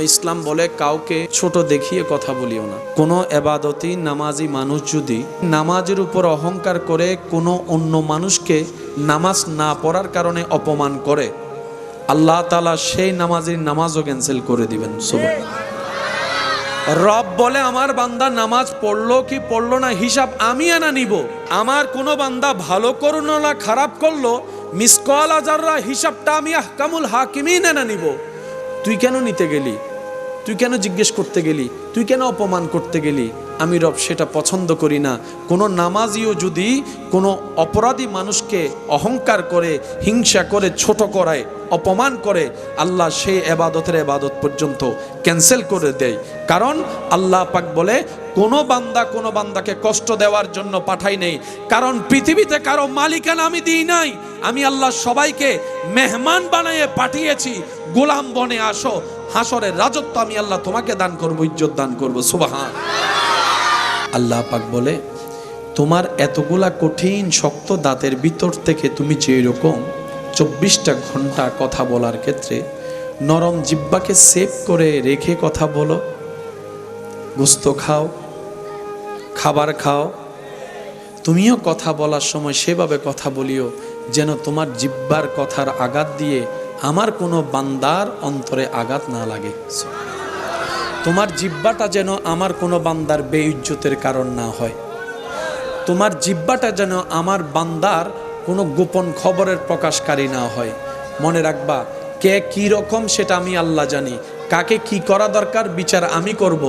ইসলাম বলে কাউকে ছোট দেখিয়ে কথা বলিও না। কোনো এবাদতি নামাজি মানুষ যদি নামাজের উপর অহংকার করে কোনো অন্য মানুষকে নামাজ না পড়ার কারণে অপমান করে, আল্লাহ তাআলা সেই নামাজের নামাজও ক্যান্সেল করে দিবেন। রব বলে আমার বান্দা নামাজ পড়লো কি পড়লো না হিসাব আমি আনা নিব। আমার কোনো বান্দা ভালো করলো না খারাপ করলো মিসকাল আযাররা হিসাবটা আমি আহকামুল হাকিমিন আনা নিব। তুই কেন নিতে গেলি, তুই কেন জিজ্ঞেস করতে গেলি, তুই কেন অপমান করতে গেলি? আমি রব সেটা পছন্দ করি না। কোনো নামাজিও যদি কোনো অপরাধী মানুষকে অহংকার করে, হিংসা করে, ছোট করায়, অপমান করে, আল্লাহ সেই এবাদতের এবাদত পর্যন্ত ক্যান্সেল করে দেয়। কারণ আল্লাহ পাক বলে কোনো বান্দা কোনো বান্দাকে কষ্ট দেওয়ার জন্য পাঠাই নেই। কারণ পৃথিবীতে কারো মালিকানা আমি দিই নাই। আমি আল্লাহ সবাইকে মেহমান বানিয়ে পাঠিয়েছি, গোলাম বনে আসো, হাসরের রাজত্ব আমি আল্লাহ তোমাকে দান করব, ইজ্জত দান করব। সুবহান আল্লাহ পাক বলে তোমার এতগুলা কঠিন শক্ত দাঁতের ভিতর থেকে তুমি যে রকম 24টা ঘন্টা কথা বলার ক্ষেত্রে নরম জিহ্বাকে সেভ করে রেখে কথা বলো, গোস্ত খাও, খাবার খাও, তুমিও কথা বলার সময় সেভাবে কথা বলিও যেন তোমার জিহ্বার কথার আঘাত দিয়ে আমার কোনো বান্দার অন্তরে আঘাত না লাগে। তোমার জিহ্বাটা যেন আমার কোনো বান্দার বেইজ্জতের কারণ না হয়। তোমার জিহ্বাটা যেন আমার বান্দার কোনো গোপন খবরের প্রকাশকারী না হয়। মনে রাখবা, কে কি রকম সেটা আমি আল্লাহ জানি। কাকে কি করা দরকার বিচার আমি করব।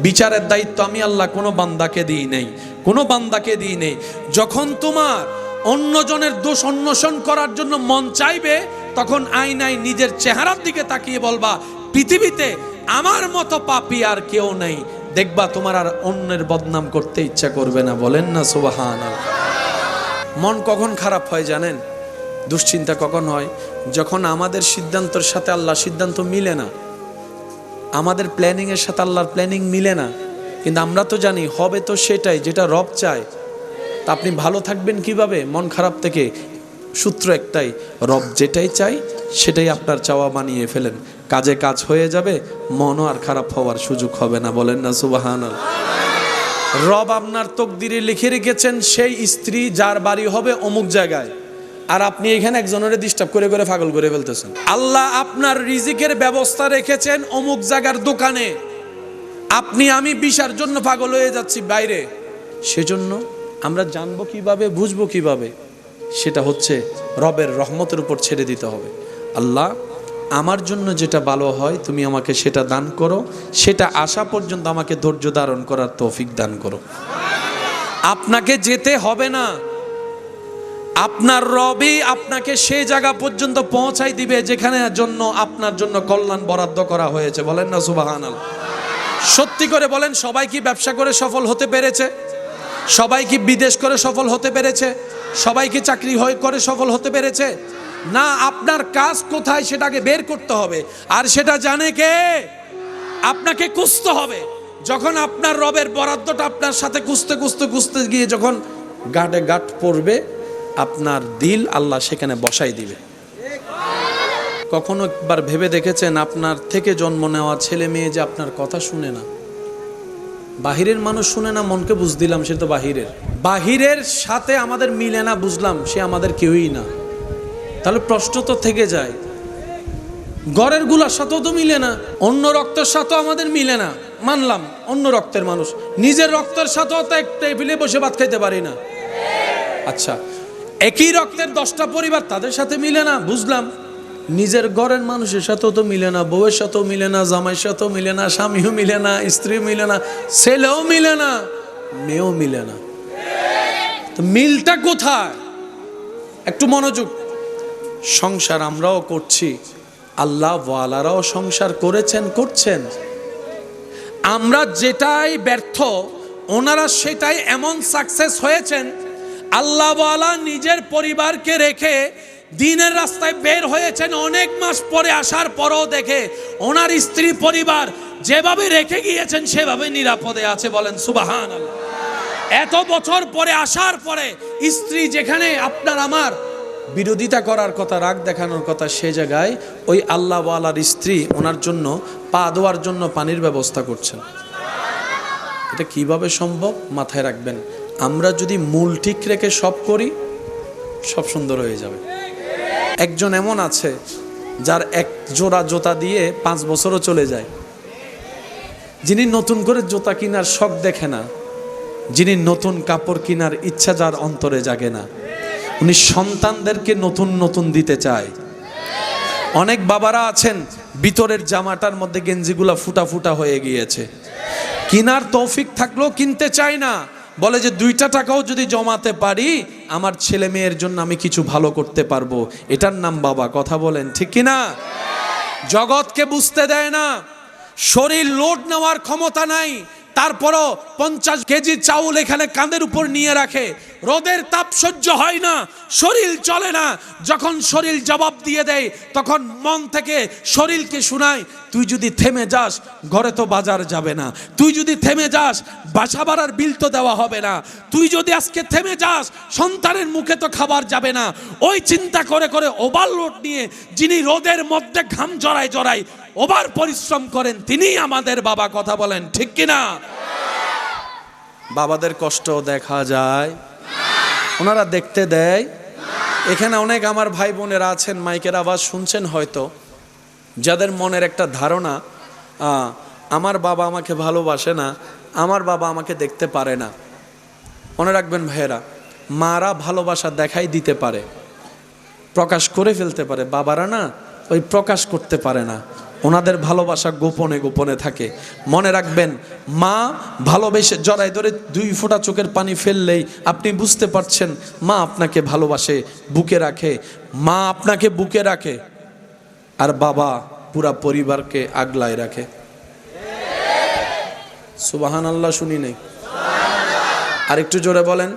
বিচারের দায়িত্ব আমি আল্লাহ কোনো বান্দাকে দিই নেই, কোনো বান্দাকে দিই নেই। যখন তোমার অন্যজনের দোষ অন্বেষণ করার জন্য মন চাইবে, তখন আয়নায় নিজের চেহারার দিকে তাকিয়ে বলবা পৃথিবীতে আমার মতো পাপী আর কেউ নেই। দেখবা তোমার আর অন্যের বদনাম করতে ইচ্ছা করবে না। বলেন না সুবহানাল্লাহ। মন কখন খারাপ হয় জানেন? দুশ্চিন্তা কখন হয়? যখন আমাদের সিদ্ধান্তের সাথে আল্লাহর সিদ্ধান্ত মিলে না, আমাদের প্ল্যানিং এর সাথে আল্লাহর প্ল্যানিং মিলে না। কিন্তু আমরা তো জানি হবে তো সেটাই যেটা রব চায়। তা আপনি ভালো থাকবেন কিভাবে মন খারাপ থেকে? সূত্র একটাই, রব যেটাই চাই সেটাই আপনার চাওয়া বানিয়ে ফেলেন। কাজে কাজ হয়ে যাবে, মনও আর খারাপ হওয়ার সুযোগ হবে না। বলেন না সুবহানাল্লাহ। রব আপনার তকদিরে লিখে রেখেছেন সেই স্ত্রী যার বাড়ি হবে অমুক জায়গায়, আর আপনি এখানে একজনের ডিস্টার্ব করে করে পাগল করে ফেলতেছেন। আল্লাহ আপনার রিজিকের ব্যবস্থা রেখেছেন অমুক জায়গার দোকানে, আপনি আমি বিশার জন্য পাগল হয়ে যাচ্ছি বাইরে। সেজন্য আমরা জানবো কিভাবে, বুঝবো কিভাবে? সেটা হচ্ছে রবের রহমতের উপর ছেড়ে দিতে হবে। আল্লাহ আমার জন্য যেটা ভালো হয় তুমি আমাকে সেটা দান করো, সেটা আসা পর্যন্ত আমাকে ধৈর্য ধারণ করার তৌফিক দান করো। আপনাকে যেতে হবে না, আপনার রবই আপনাকে সেই জায়গা পর্যন্ত পৌঁছাই দিবে যেখানে জন্য আপনার জন্য কল্যাণ বরাদ্দ করা হয়েছে। বলেন না সুবহানাল্লাহ। সত্যি করে বলেন, সবাই কি ব্যবসা করে সফল হতে পেরেছে? সবাই কি বিদেশ করে সফল হতে পেরেছে? সবাই কি চাকরি করে সফল হতে পেরেছে? না, আপনার কাজ কোথায় সেটাকে বের করতে হবে, আর সেটা জানে কে? আপনাকে খুঁজতে হবে। যখন আপনার রবের বরাদ্দটা আপনার সাথে খুঁজতে গিয়ে যখন গাঁটে গাঁট পড়বে, আপনার দিল আল্লাহ সেখানে বসাই দিবে। কখনো একবার ভেবে দেখেছেন আপনার থেকে জন্ম নেওয়া ছেলে মেয়ে যে আপনার কথা শুনে না? বাহিরের মানুষ শুনে না, মনকে বুঝ দিলাম সে তো বাহিরের সাথে আমাদের মিলে না, বুঝলাম সে আমাদের কেউই না। তাহলে প্রশ্ন তো থেকে যায়, ঘরের গুলার সাথেও তো মিলে না, অন্য রক্তের সাথেও আমাদের মিলে না। মানলাম অন্য রক্তের মানুষ, নিজের রক্তের সাথেও তো এক টেবিলে বসে ভাত খাইতে পারি না। আচ্ছা, একই রক্তের 10টা পরিবার, তাদের সাথে মিলে না, বুঝলাম। নিজের ঘরের মানুষের সাথেও তো মিলে না, বউয়ের সাথেও মিলে না, জামাইয়ের সাথেও মিলে না, স্বামীও মিলে না, স্ত্রী মিলে না, ছেলেও মিলে না, মেয়েও মিলে না। তো মিলটা কোথায়? একটু মনোযোগ। সংসার আমরাও করছি, আল্লাহ ওয়ালারাও সংসার করেছেন, করছেন। আমরা যেটাই ব্যর্থ, ওনারা সেটাই এমন সাকসেস হয়েছেন। আল্লাহ ওয়ালা নিজের পরিবারকে রেখে দিনের রাস্তায় বের হয়েছেন, অনেক মাস পরে আসার পরও দেখে ওনার স্ত্রী পরিবার যেভাবে রেখে গিয়েছেন সেভাবে নিরাপদে আছে। বলেন সুবহানাল্লাহ। এত বছর পরে আসার পরে স্ত্রী যেখানে আপনার আমার বিরোধিতা করার কথা, রাগ দেখানোর কথা, সে জায়গায় ওই আল্লাহওয়ালার স্ত্রী ওনার জন্য পা ধোয়ার জন্য পানির ব্যবস্থা করছেন। এটা কিভাবে সম্ভব মাথায় রাখবেন। আমরা যদি মূল ঠিক রেখে সব করি, সব সুন্দর হয়ে যাবে। একজন এমন আছে যার এক জোড়া জুতা দিয়ে 5 বছরও চলে যায়, যিনি নতুন করে জুতা কেনার শখ দেখে না, যিনি নতুন কাপড় কেনার ইচ্ছা যার অন্তরে জাগে না, উনি সন্তানদেরকে নতুন নতুন দিতে চায়। অনেক বাবারা আছেন ভিতরের জামাটার মধ্যে গেঞ্জিগুলা ফুটা ফুটা হয়ে গিয়েছে, কেনার তৌফিক থাকলেও কিনতে চায় না, বলে যে 2টা টাকাও যদি জমাতে পারি আমার ছেলে মেয়ের জন্য আমি কিছু ভালো করতে পারবো। এটার নাম বাবা। কথা বলেন ঠিক কিনা? জগৎকে বুঝতে দেয় না, শরীর লোড নেওয়ার ক্ষমতা নাই, তারপরও 50 কেজি চাউল এখানে কাঁধের উপর নিয়ে রাখে। রোদের তাপ সহ্য হয় না, শরীর চলে না। যখন শরীর জবাব দিয়ে দেয় তখন মন থেকে শরীরকে শোনায়, তুই যদি থেমে যাস ঘরে তো বাজার যাবে না, তুই যদি থেমে যাস বাসা ভাড়ার বিল তো দেওয়া হবে না, তুই যদি আজকে থেমে যাস সন্তানের মুখে তো খাবার যাবে না। ওই চিন্তা করে করে ওভারলোড নিয়ে যিনি রোদের মধ্যে ঘাম জড়ায় জড়ায় ওভার পরিশ্রম করেন তিনিই আমাদের বাবা। কথা বলেন ঠিক কিনা? বাবাদের কষ্ট দেখা যায়, ওনারা দেখতে দেয়। এখানে অনেক আমার ভাই বোনেরা আছেন, মাইকের আওয়াজ শুনছেন হয়তো, যাদের মনের একটা ধারণা আমার বাবা আমাকে ভালোবাসে না, আমার বাবা আমাকে দেখতে পারে না। মনে রাখবেন ভাইয়েরা, মারা ভালোবাসা দেখাই দিতে পারে, প্রকাশ করে ফেলতে পারে, বাবারা না ওই প্রকাশ করতে পারে না, ওনাদের ভালোবাসা গোপনে গোপনে থাকে। মনে রাখবেন, মা ভালোবেসে জড়াই ধরে 2 ফোঁটা চোখের পানি ফেললেই আপনি বুঝতে পারছেন মা আপনাকে ভালোবাসে, বুকে রাখে। মা আপনাকে বুকে রাখে, আর বাবা পুরা পরিবারকে আগলায় রাখে। সুবহানাল্লাহ শুনি নেই? আরেকটু জোরে বলেন,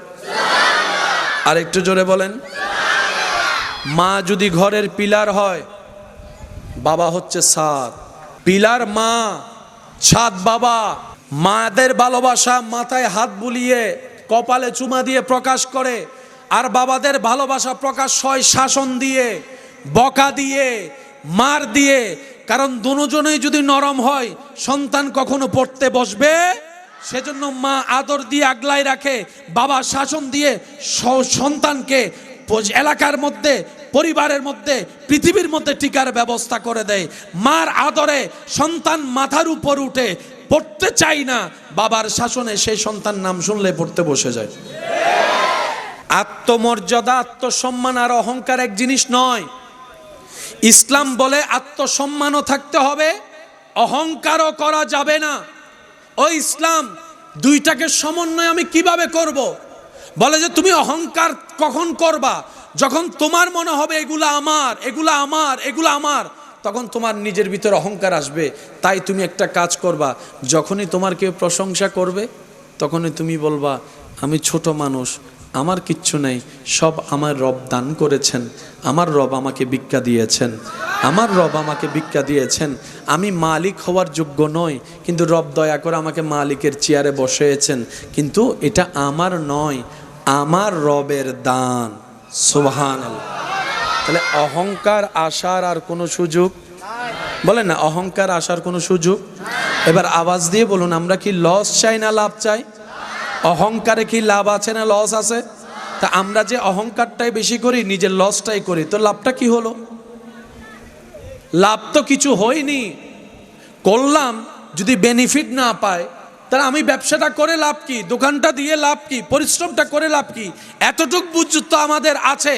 আরেকটু জোরে বলেন। মা যদি ঘরের পিলার হয়, বাবা হচ্ছে ছাদ। পিলার মা, ছাদ বাবা। মাদের ভালোবাসা মাথায় হাত বুলিয়ে কপালে চুমা দিয়ে প্রকাশ করে, আর বাবাদের ভালোবাসা প্রকাশ হয় শাসন দিয়ে, বকা দিয়ে, মার দিয়ে। কারণ দুজনেই যদি নরম হয় সন্তান কখনো পড়তে বসবে, সেজন্য মা আদর দিয়ে আগলায় রাখে, বাবা শাসন দিয়ে সন্তানকে এলাকার মধ্যে, পরিবারের মধ্যে, পৃথিবীর মধ্যে টিকার ব্যবস্থা করে দেয়। মার আদরে সন্তান মাথার উপর উঠে পড়তে চাই না, বাবার শাসনে সেই সন্তান নাম শুনলে পড়তে বসে যায়। আত্মমর্যাদা, আত্মসম্মান আর অহংকার এক জিনিস নয়। ইসলাম বলে আত্মসম্মানও থাকতে হবে, অহংকারও করা যাবে না। ও ইসলাম, দুইটাকে সমন্বয় আমি কিভাবে করব? বলে যে তুমি অহংকার কখন করবা? যখন তোমার মনে হবে এগুলা আমার, এগুলা আমার, এগুলা আমার, তখন তোমার নিজের ভিতর অহংকার আসবে। তাই তুমি একটা কাজ করবা, যখনই তোমার কেউ প্রশংসা করবে তখনই তুমি বলবা আমি ছোট মানুষ, আমার কিচ্ছু নেই, সব আমার রব দান করেছেন, আমার রব আমাকে ভিক্ষা দিয়েছেন, আমার রব আমাকে ভিক্ষা দিয়েছেন। আমি মালিক হওয়ার যোগ্য নই, কিন্তু রব দয়া করে আমাকে মালিকের চেয়ারে বসিয়েছেন, কিন্তু এটা আমার নয়, আমার রবের দান। সুবহানাল্লাহ। তাহলে অহংকার আসার আর কোনো সুযোগ, বলেন না, অহংকার আসার কোনো সুযোগ? এবার আওয়াজ দিয়ে বলুন, আমরা কি লস চাই না লাভ চাই? অহংকারে কি লাভ আছে না লস আছে? তা আমরা যে অহংকারটাই বেশি করি, নিজের লসটাই করি, তো লাভটা কি হলো? লাভ তো কিছু হয়নি। করলাম, যদি বেনিফিট না পায় তাহলে আমি ব্যবসাটা করে লাভ কি? দোকানটা দিয়ে লাভ কি? পরিশ্রমটা করে লাভ কি? এতটুক বুঝ তো আমাদের আছে।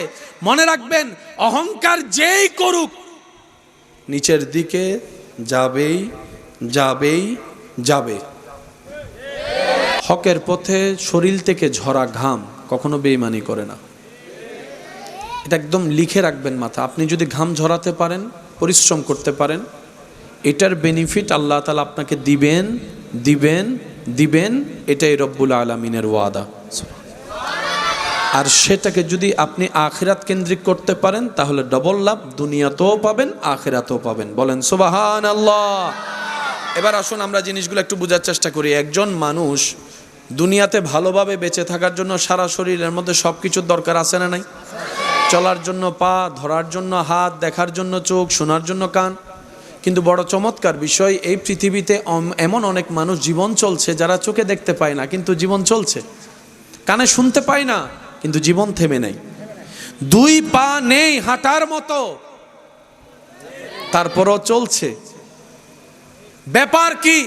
মনে রাখবেন, অহংকার যেই করুক নিচের দিকে যাবেই যাবেই যাবে। হকের পথে শরীর থেকে ঝরা ঘাম কখনো বেঈমানি করে না। এটা একদম লিখে রাখবেন মাথা। আপনি যদি ঘাম ঝরাতে পারেন, পরিশ্রম করতে পারেন, এটার বেনিফিট আল্লাহ তাআলা আপনাকে দিবেন দিবেন দিবেন। এটাই রব্বুল আলামিনের ওয়াদা। আর সেটাকে যদি আপনি আখিরাত কেন্দ্রিক করতে পারেন তাহলে ডবল লাভ, দুনিয়াতেও পাবেন আখিরাতেও পাবেন। বলেন সুবহানাল্লাহ। এবার আসুন আমরা জিনিসগুলো একটু বোঝার চেষ্টা করি। একজন মানুষ দুনিয়াতে ভালোভাবে বেঁচে থাকার জন্য সারা শরীরের মধ্যে সব কিছুর দরকার আছে না নাই? চলার জন্য পা, ধরার জন্য হাত, দেখার জন্য চোখ, শোনার জন্য কান। কিন্তু বড় চমৎকার বিষয়, এই পৃথিবীতে এমন অনেক মানুষ জীবন চলছে যারা চোখে দেখতে পায় না কিন্তু জীবন চলছে, কানে শুনতে পায় না কিন্তু জীবন থেমে নেই, দুই পা নেই হাঁটার মতো তারপরও চলছে। ব্যাপার কি?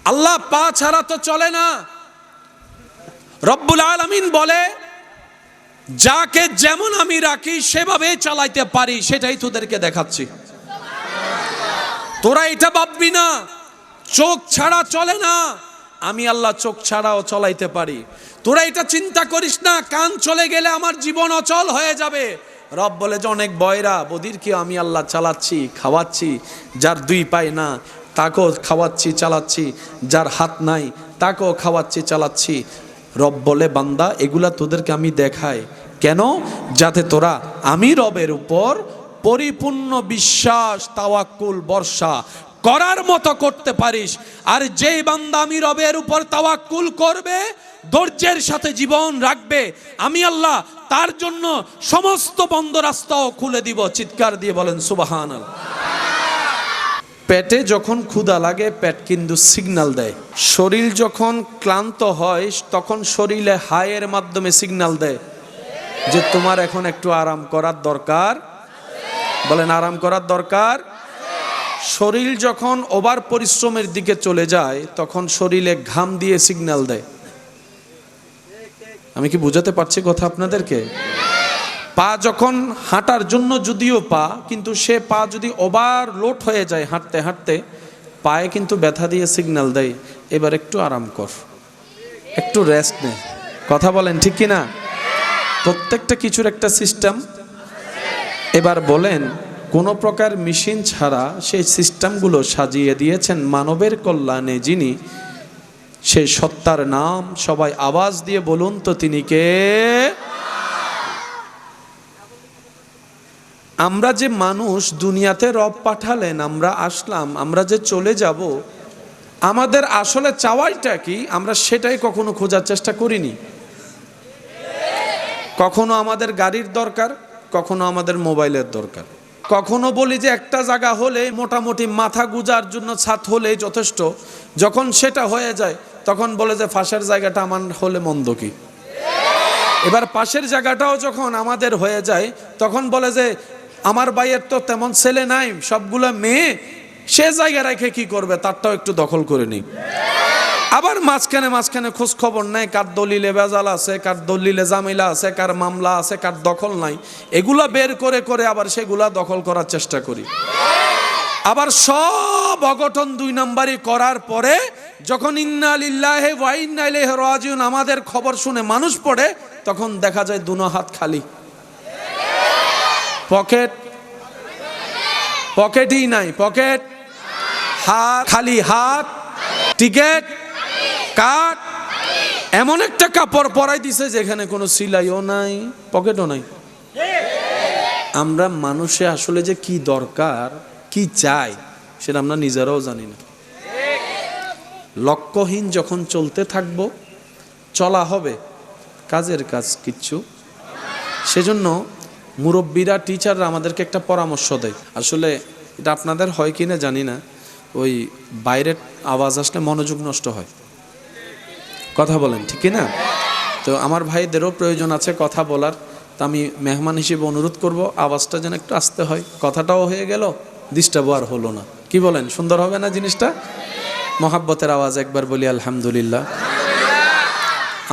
আল্লাহ পা ছাড়া তো চলে না। রব্বুল আলামিন বলে, যাকে যেমন আমি রাখি সেভাবে চালাইতে পারি, সেটাই তোদেরকে দেখাচ্ছি। তোরা এটা ভাববি না চোখ ছাড়া চলে না, আমি আল্লাহ চোখ ছাড়াও চলাইতে পারি। তোরা এটা চিন্তা করিস না কান চলে গেলে আমার জীবন অচল হয়ে যাবে। রব বলে যে অনেক বয়রা বদির কি আমি আল্লাহ চালাচ্ছি, খাওয়াচ্ছি। যার দুই পায় না তাকেও খাওয়াচ্ছি, চালাচ্ছি। যার হাত নাই তাকেও খাওয়াচ্ছি, চালাচ্ছি। রব বলে, বান্দা এগুলা তোদেরকে আমি দেখাই কেন? যাতে তোরা আমি রবের উপর পরিপূর্ণ বিশ্বাস, তাওয়াক্কুল, ভরসা করার মতো করতে পারিস। আর যেই বান্দা আমি রবের উপর তাওয়াক্কুল করবে, ধৈর্যের সাথে জীবন রাখবে, আমি আল্লাহ তার জন্য সমস্ত বন্ধ রাস্তাও খুলে দিব। চিৎকার দিয়ে বলেন সুবহানাল্লাহ। পেটে যখন ক্ষুধা লাগে পেট কিন্তু সিগন্যাল দেয়। শরীর যখন ক্লান্ত হয় তখন শরীরে হায়ের মাধ্যমে সিগন্যাল দেয় যে তোমার এখন একটু আরাম করার দরকার। বলেন আরাম করার দরকার। শরীর যখন ওভার পরিশ্রমের দিকে চলে যায় তখন শরীরে ঘাম দিয়ে সিগন্যাল দেয়। আমি কি বুঝাতে পারছি কথা আপনাদেরকে? পা যখন হাঁটার জন্য যদিও পা, কিন্তু সে পা যদি ওভারলোড হয়ে যায় হাঁটতে হাঁটতে, পায়ে কিন্তু ব্যথা দিয়ে সিগন্যাল দেয় এবার একটু আরাম কর, একটু রেস্ট নে। কথা বলেন ঠিক কি না? প্রত্যেকটা কিছুর একটা সিস্টেম। এবার বলেন, কোনো প্রকার মেশিন ছাড়া সেই সিস্টেমগুলো সাজিয়ে দিয়েছেন মানবের কল্যাণে যিনি, সেই সত্তার নাম সবাই আওয়াজ দিয়ে বলুন তো, তিনি কে? আমরা যে মানুষ, দুনিয়াতে রব পাঠালেন, আমরা আসলাম, আমরা যে চলে যাব, আমাদের আসলে চাওয়াইটা কি আমরা সেটাই কখনো খোঁজার চেষ্টা করিনি। কখনো আমাদের গাড়ির দরকার, কখনো আমাদের মোবাইলের দরকার, কখনো বলি যে একটা জায়গা হলে মোটামুটি মাথা গুজার জন্য ছাদ হলেই যথেষ্ট। যখন সেটা হয়ে যায় তখন বলে যে পাশের জায়গাটা আমার হলে মন্দ কি। এবার পাশের জায়গাটাও যখন আমাদের হয়ে যায় তখন বলে যে আমার ভাইয়ের তো তেমন ছেলে নাই, সবগুলো মেয়ে, সে জায়গা রেখে কি করবে, তারটাও একটু দখল করে নিই। আবার মাঝখানে মাঝখানে খোঁজ খবর নেয় কার দলিলে ভেজাল আছে, কার দলিলে জামিলা আছে, কার মামলা আছে, কার দখল নাই। এগুলা বের করে করে আবার সেগুলা দখল করার চেষ্টা করি। আবার সব অঘটন দুই নাম্বারই করার পরে যখন ইন্না লিল্লাহি ওয়া ইন্না ইলাইহি রাজিউন আমাদের খবর শুনে মানুষ পড়ে, তখন দেখা যায় দুনো হাত খালি, পকেটই নাই, পকেট হাত খালি, হাত টিকেট কার্ড, এমন একটা কাপড় পরাই দিছে যেখানে কোনো সিলাইও নাই, পকেটও নাই। আমরা মানুষে আসলে যে কি দরকার, কি চাই, সেটা আমরা নিজেরাও জানি না। লক্ষ্যহীন যখন চলতে থাকবো, চলা হবে, কাজের কাজ কিচ্ছু। সেজন্য মুরব্বীরা, টিচাররা আমাদেরকে একটা পরামর্শ দেয়। আসলে এটা আপনাদের হয় কিনা জানি না, ওই বাইরের আওয়াজ আসলে মনোযোগ নষ্ট হয়। কথা বলেন ঠিক কিনা? তো আমার ভাইদেরও প্রয়োজন আছে কথা বলার। তা আমি মেহমান হিসেবে অনুরোধ করব, আওয়াজটা যেন একটু আসতে হয়। কথাটাও হয়ে গেল, ডিস্টার্ব আর হলো না। কি বলেন, সুন্দর হবে না জিনিসটা? মহাব্বতের আওয়াজ একবার বলি আলহামদুলিল্লাহ।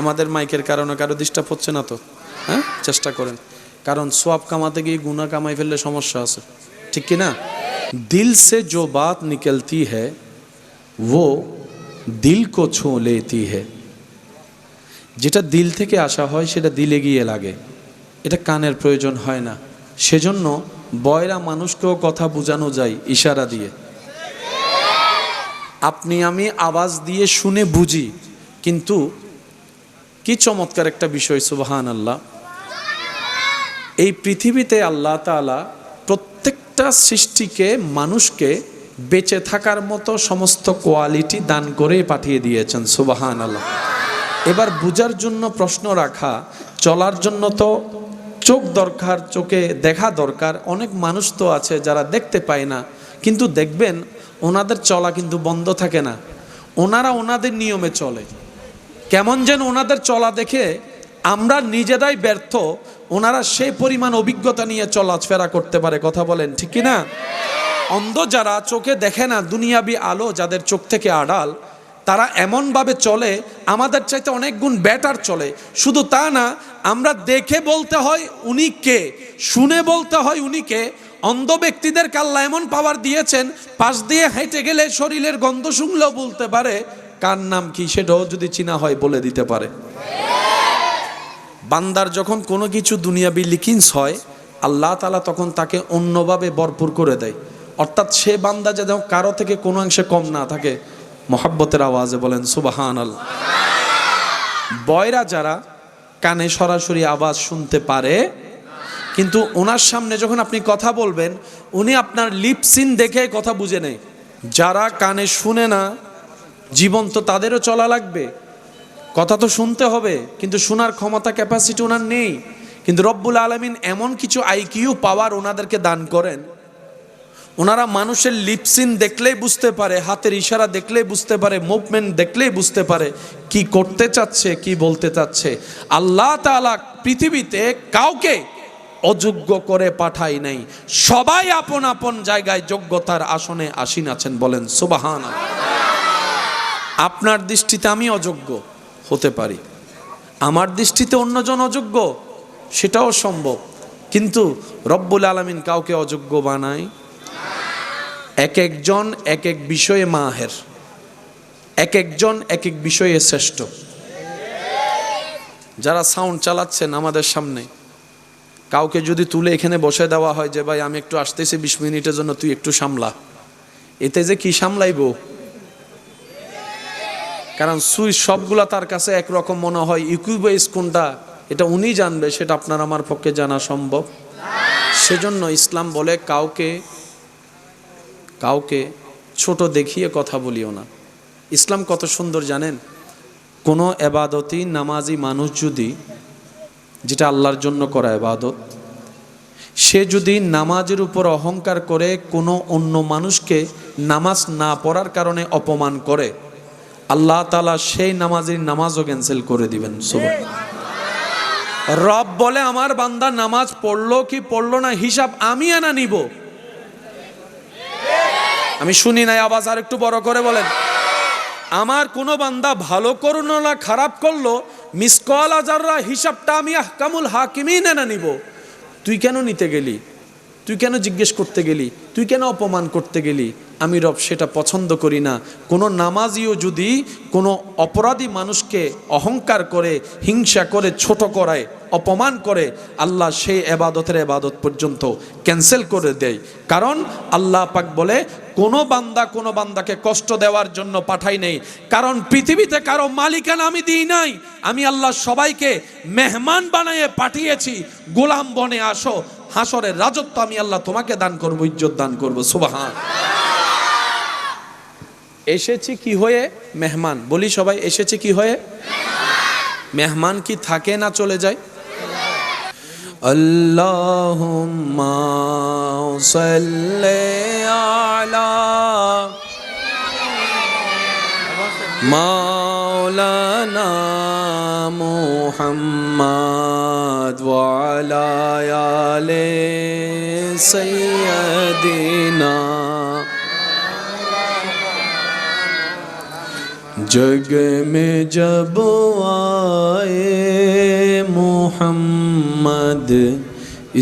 আমাদের মাইকের কারণে কারো ডিস্টার্ব হচ্ছে না তো? হ্যাঁ, চেষ্টা করেন, কারণ সোয়াব কামাতে গিয়ে গুনাহ কামাই ফেললে সমস্যা আছে, ঠিক কি না? দিল সে जो बात निकलती है वो दिल को छू लेती है। যেটা দিল থেকে আসা হয় সেটা দিলে গিয়ে লাগে, এটা কানের প্রয়োজন হয় না। সেজন্য বয়রা মানুষকেও কথা বোঝানো যায় ইশারা দিয়ে। আপনি আমি আওয়াজ দিয়ে শুনে বুঝি, কিন্তু কি চমৎকার একটা বিষয়, সুবহানাল্লাহ। এই পৃথিবীতে আল্লাহ তাআলা প্রত্যেকটা সৃষ্টিকে, মানুষকে বেঁচে থাকার মতো সমস্ত কোয়ালিটি দান করে পাঠিয়ে দিয়েছেন, সুবহানাল্লাহ। এবার বুঝার জন্য প্রশ্ন রাখা, চলার জন্য তো চোখ দরকার, চোখে দেখা দরকার। অনেক মানুষ তো আছে যারা দেখতে পায় না, কিন্তু দেখবেন ওনাদের চলা কিন্তু বন্ধ থাকে না, ওনারা ওনাদের নিয়মে চলে। কেমন যেন ওনাদের চলা দেখে আমরা নিজেরাই ব্যর্থ, ওনারা সেই পরিমাণ অভিজ্ঞতা নিয়ে চলাফেরা করতে পারে। কথা বলেন ঠিক কি না? অন্ধ যারা চোখে দেখে না, দুনিয়াবি আলো যাদের চোখ থেকে আড়াল, তারা এমনভাবে চলে আমাদের চাইতে অনেক গুণ বেটার চলে। শুধু তা না, আমরা দেখে বলতে হয় উনি কে, শুনে বলতে হয় উনি কে। অন্ধ ব্যক্তিদেরকে আল্লাহ এমন পাওয়ার দিয়েছেন, পাশ দিয়ে হেঁটে গেলে শরীরের গন্ধ শুনলেও বলতে পারে কার নাম কি, সেটাও যদি চিনা হয় বলে দিতে পারে। বান্দার যখন কোনো কিছু দুনিয়াবি লিখিংস হয়, আল্লাহ তাআলা তখন তাকে অন্যভাবে ভরপুর করে দেয়। অর্থাৎ সে বান্দা যেন কারো থেকে কোনো অংশে কম না থাকে। মহাব্বতের আওয়াজে বলেন সুবহানাল্লাহ। বয়রা যারা কানে সরাসরি আওয়াজ শুনতে পারে, কিন্তু ওনার সামনে যখন আপনি কথা বলবেন, উনি আপনার লিপসিন দেখে কথা বুঝে নেয়। যারা কানে শুনে না, জীবন তো তাদেরও চলা লাগবে, কথা তো শুনতে হবে, কিন্তু শোনার ক্ষমতা ক্যাপাসিটি ওনার নেই। কিন্তু রব্বুল আলামিন এমন কিছু আইকিউ পাওয়ার ওনাদেরকে দান করেন, ওনারা মানুষের লিপসিন দেখলেই বুঝতে পারে, হাতের ইশারা দেখলেই বুঝতে পারে, মুভমেন্ট দেখলেই বুঝতে পারে কি করতে চাচ্ছে, কি বলতে চাচ্ছে। আল্লাহ তাআলা পৃথিবীতে কাউকে অযোগ্য করে পাঠাই নাই, সবাই আপন আপন জায়গায় যোগ্যতার আসনে আসীন আছেন। বলেন সুবহানাল্লাহ। আপনার দৃষ্টিতে আমি অযোগ্য হতে পারি, আমার দৃষ্টিতে অন্যজন অযোগ্য, সেটাও সম্ভব, কিন্তু রব্বুল আলামিন কাউকে অযোগ্য বানায়। এক একজন এক এক বিষয়ে মাহের, এক একজন এক এক বিষয়ে শ্রেষ্ঠ। যারা সাউন্ড চালাচ্ছেন আমাদের সামনে, কাউকে যদি তুলে এখানে বসে দেওয়া হয় যে ভাই আমি একটু আসতেছি 20 মিনিটের জন্য, তুই একটু সামলা, এতে যে কি সামলাইব? কারণ সুইচ সবগুলা তার কাছে একরকম মনে হয়, ইকুইবেস কোনটা এটা উনি জানবে, সেটা আপনার আমার পক্ষে জানা সম্ভব। সেজন্য ইসলাম বলে কাউকে ছোট দেখিয়ে কথা বলিও না। ইসলাম কত সুন্দর জানেন? কোনো এবাদতই নামাজি মানুষ যদি, যেটা আল্লাহর জন্য করা এবাদত, সে যদি নামাজের উপর অহংকার করে কোনো অন্য মানুষকে নামাজ না পড়ার কারণে অপমান করে, আল্লাহ তাআলা সেই নামাজের নামাজও ক্যান্সেল করে দিবেন। রব বলে আমার বান্দা নামাজ পড়লো কি পড়লো না হিসাব আমি আনা নিব। আমি শুনি নাই, আওয়াজ আর একটু বড় করে বলেন। আমার কোনো বান্দা ভালো করলো না খারাপ করলো, মিসকাল যাররা হিসাবটা আমি আহকামুল হাকিমিন এনে নিব। তুই কেন নিতে গেলি? তুই কেন জিজ্ঞেস করতে গেলি? তুই কেন অপমান করতে গেলি? আমি রব সেটা পছন্দ করি না। কোনো নামাজিও যদি কোনো অপরাধী মানুষকে অহংকার করে, হিংসা করে, ছোট করায়, অপমান করে, আল্লাহ সেই এবাদতের এবাদত পর্যন্ত ক্যান্সেল করে দেয়। কারণ আল্লাহ পাক বলে কোনো বান্দাকে কষ্ট দেওয়ার জন্য পাঠাই নেই। কারণ পৃথিবীতে কারো মালিকানা আমি দিই নাই, আমি আল্লাহ সবাইকে মেহমান বানিয়ে পাঠিয়েছি। গোলাম বনে আসো, হাসরের রাজত্ব আমি আল্লাহ তোমাকে দান করবো, ইজ্জত দান করবো। সুবহান। এসেছি কি হয়ে? মেহমান। বলি সবাই, এসেছে কি হয়ে? মেহমান কি থাকে না চলে যায়? আল্লাহুম্মা সাল্লি আলা মাওলানা মুহাম্মদ ওয়া আলা আলি সাইয়্যিদিনা। जग में जब आए मोहम्मद,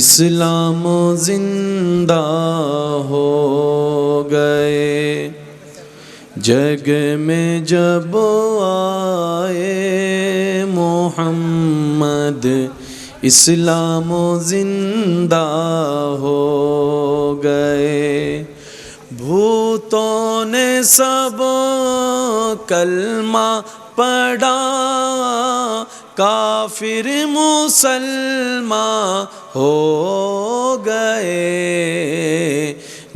इस्लाम जिंदा हो गए। जग में जब आए मोहम्मद, इस्लाम जिंदा हो गए। भूतों ने सब कलमा पढ़ा, काफिर मुसलमान हो गए।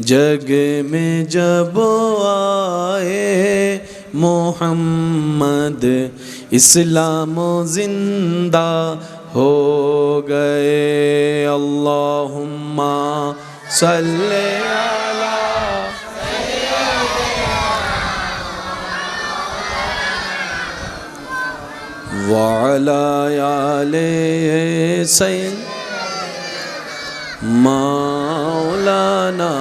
जग में जब आए मोहम्मद, इस्लाम जिंदा हो गए। अल्लाहुम्मा सल्ले अला व अला आले सय्यद মাওলানা।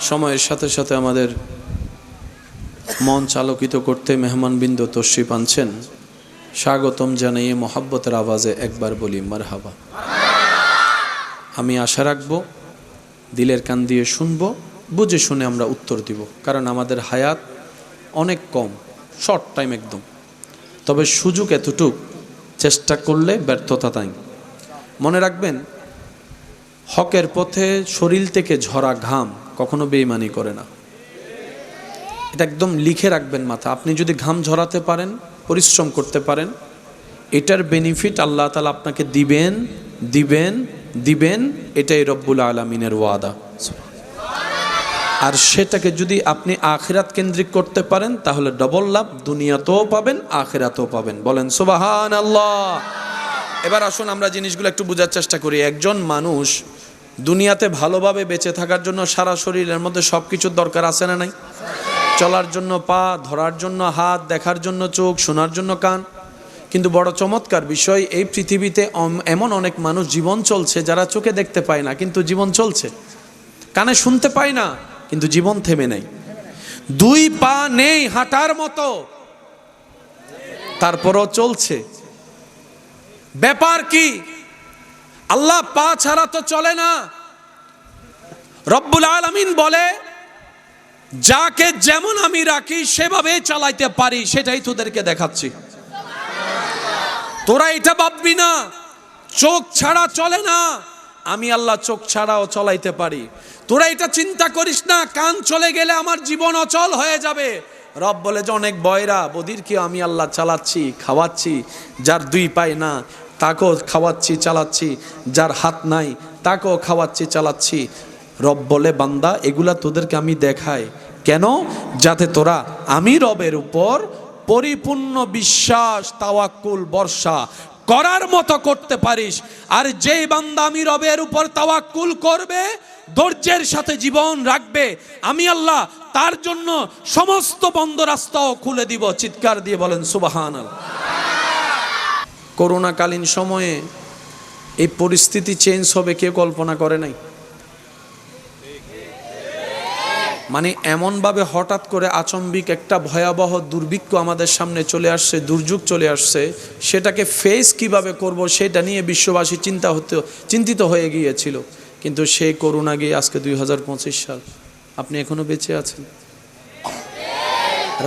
সময়ের সাথে সাথে আমাদের মন চালকিত করতে মেহমানবৃন্দ তশরিফ আনছেন, স্বাগতম জানিয়ে মোহাব্বতের আওয়াজে একবার বলি মারহাবা। আমি আশা রাখবো দিলের কান দিয়ে শুনবো, বুঝে শুনে আমরা উত্তর দিব, কারণ আমাদের হায়াত অনেক কম, শর্ট টাইম একদম। তবে সুযোগ এতটুক, চেষ্টা করলে ব্যর্থতা নাই। মনে রাখবেন, হকের পথে শরীর থেকে ঝরা ঘাম কখনো বেঈমানি করে না। এটা একদম লিখে রাখবেন মাথা। আপনি যদি ঘাম ঝরাতে পারেন, পরিশ্রম করতে পারেন, এটার বেনিফিট আল্লাহ তাআলা আপনাকে দিবেন দিবেন দিবেন, এটাই রব্বুল আলামিনের ওয়াদা। আর সেটাকে যদি আপনি আখিরাত কেন্দ্রিক করতে পারেন, তাহলে ডবল লাভ, দুনিয়াতেও পাবেন আখিরাতেও পাবেন। বলেন সুবহানাল্লাহ। এবার আসুন আমরা জিনিসগুলো একটু বোঝার চেষ্টা করি। একজন মানুষ দুনিয়াতে ভালোভাবে বেঁচে থাকার জন্য সারা শরীরের মধ্যে সব কিছুর দরকার আছে না নাই? চলার জন্য পা, ধরার জন্য হাত, দেখার জন্য চোখ, শোনার জন্য কান। কিন্তু বড় চমৎকার বিষয়, এই পৃথিবীতে এমন অনেক মানুষ জীবন চলছে যারা চোখে দেখতে পায় না, কিন্তু জীবন চলছে। কানে শুনতে পায় না, কিন্তু জীবন থেমে নেই। দুই পা নেই হাঁটার মতো, তারপরও চলছে। ব্যাপার কি? আল্লাহ পা ছাড়া তো চলে না। রব্বুল আলামিন বলে, যাকে যেমন আমি রাখি সেভাবে চালাইতে পারি, সেটাই তোদেরকে দেখাচ্ছি। তোরা এটা ভাববি না চোখ ছাড়া চলে না, আমি আল্লাহ চোখ ছাড়াও চলাইতে পারি। তোরা এটা চিন্তা করিস না কান চলে গেলে আমার জীবন অচল হয়ে যাবে। রব বলে যে অনেক বয়রা বদিরকে আমি আল্লাহ চালাচ্ছি, খাওয়াচ্ছি। যার দুই পায় না তাকেও খাওয়াচ্ছি, চালাচ্ছি। যার হাত নাই তাকেও খাওয়াচ্ছি, চালাচ্ছি। রব বলে, বান্দা এগুলা তোদেরকে আমি দেখাই কেন? যাতে তোরা আমি রবের উপর পরিপূর্ণ বিশ্বাস, তাওয়াক্কুল, ভরসা করার মতো করতে পারিস। আর যেই বান্দা আমি রবের উপর তাওয়াক্কুল করবে, ধৈর্যের সাথে জীবন রাখবে, আমি আল্লাহ তার জন্য সমস্ত বন্ধ রাস্তাও খুলে দিব। চিৎকার দিয়ে বলেন সুবহানাল্লাহ। করোনাকালীন সময়ে এই পরিস্থিতি চেঞ্জ হবে কেউ কল্পনা করে নাই। মানে এমনভাবে হঠাৎ করে আচম্বিক একটা ভয়াবহ দুর্ভিক্ষ আমাদের সামনে চলে আসছে, দুর্যোগ চলে আসছে। সেটাকে ফেস কিভাবে করব সেটা নিয়ে বিশ্ববাসী চিন্তিত হয়ে গিয়েছিল। কিন্তু সেই করোনা গিয়ে আজকে 2025 সাল, আপনি এখনো বেঁচে আছেন।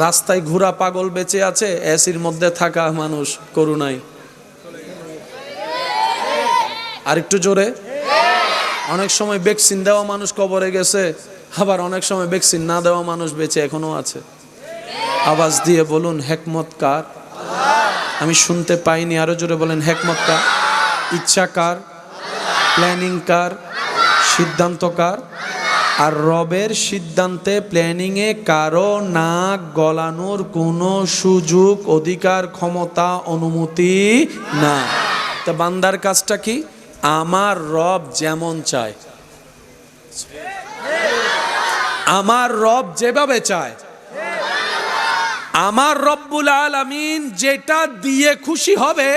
রাস্তায় ঘোরা পাগল বেঁচে আছে, এসির মধ্যে থাকা মানুষ করোনায়। আর একটু জোরে। অনেক সময় ভ্যাকসিন দেওয়া মানুষ কবরে গেছে, আবার অনেক সময় ভ্যাকসিন না দেওয়া মানুষ বেঁচে এখনো আছে। আওয়াজ দিয়ে বলুন হিকমত কার? আমি শুনতে পাইনি, আরো জোরে বলেন হিকমত কার? ইচ্ছা কার? প্ল্যানিং কার? সিদ্ধান্ত কার? আর রবের সিদ্ধান্তে, প্ল্যানিংয়ে কারো নাক গলানোর কোনো সুযোগ, অধিকার, ক্ষমতা, অনুমতি না। তা বান্দার কাজটা কি? আমার রব যেমন চায়, আমার রব যেভাবে চায়, আমার রব্বুল আলামিন যেটা দিয়ে খুশি হবে,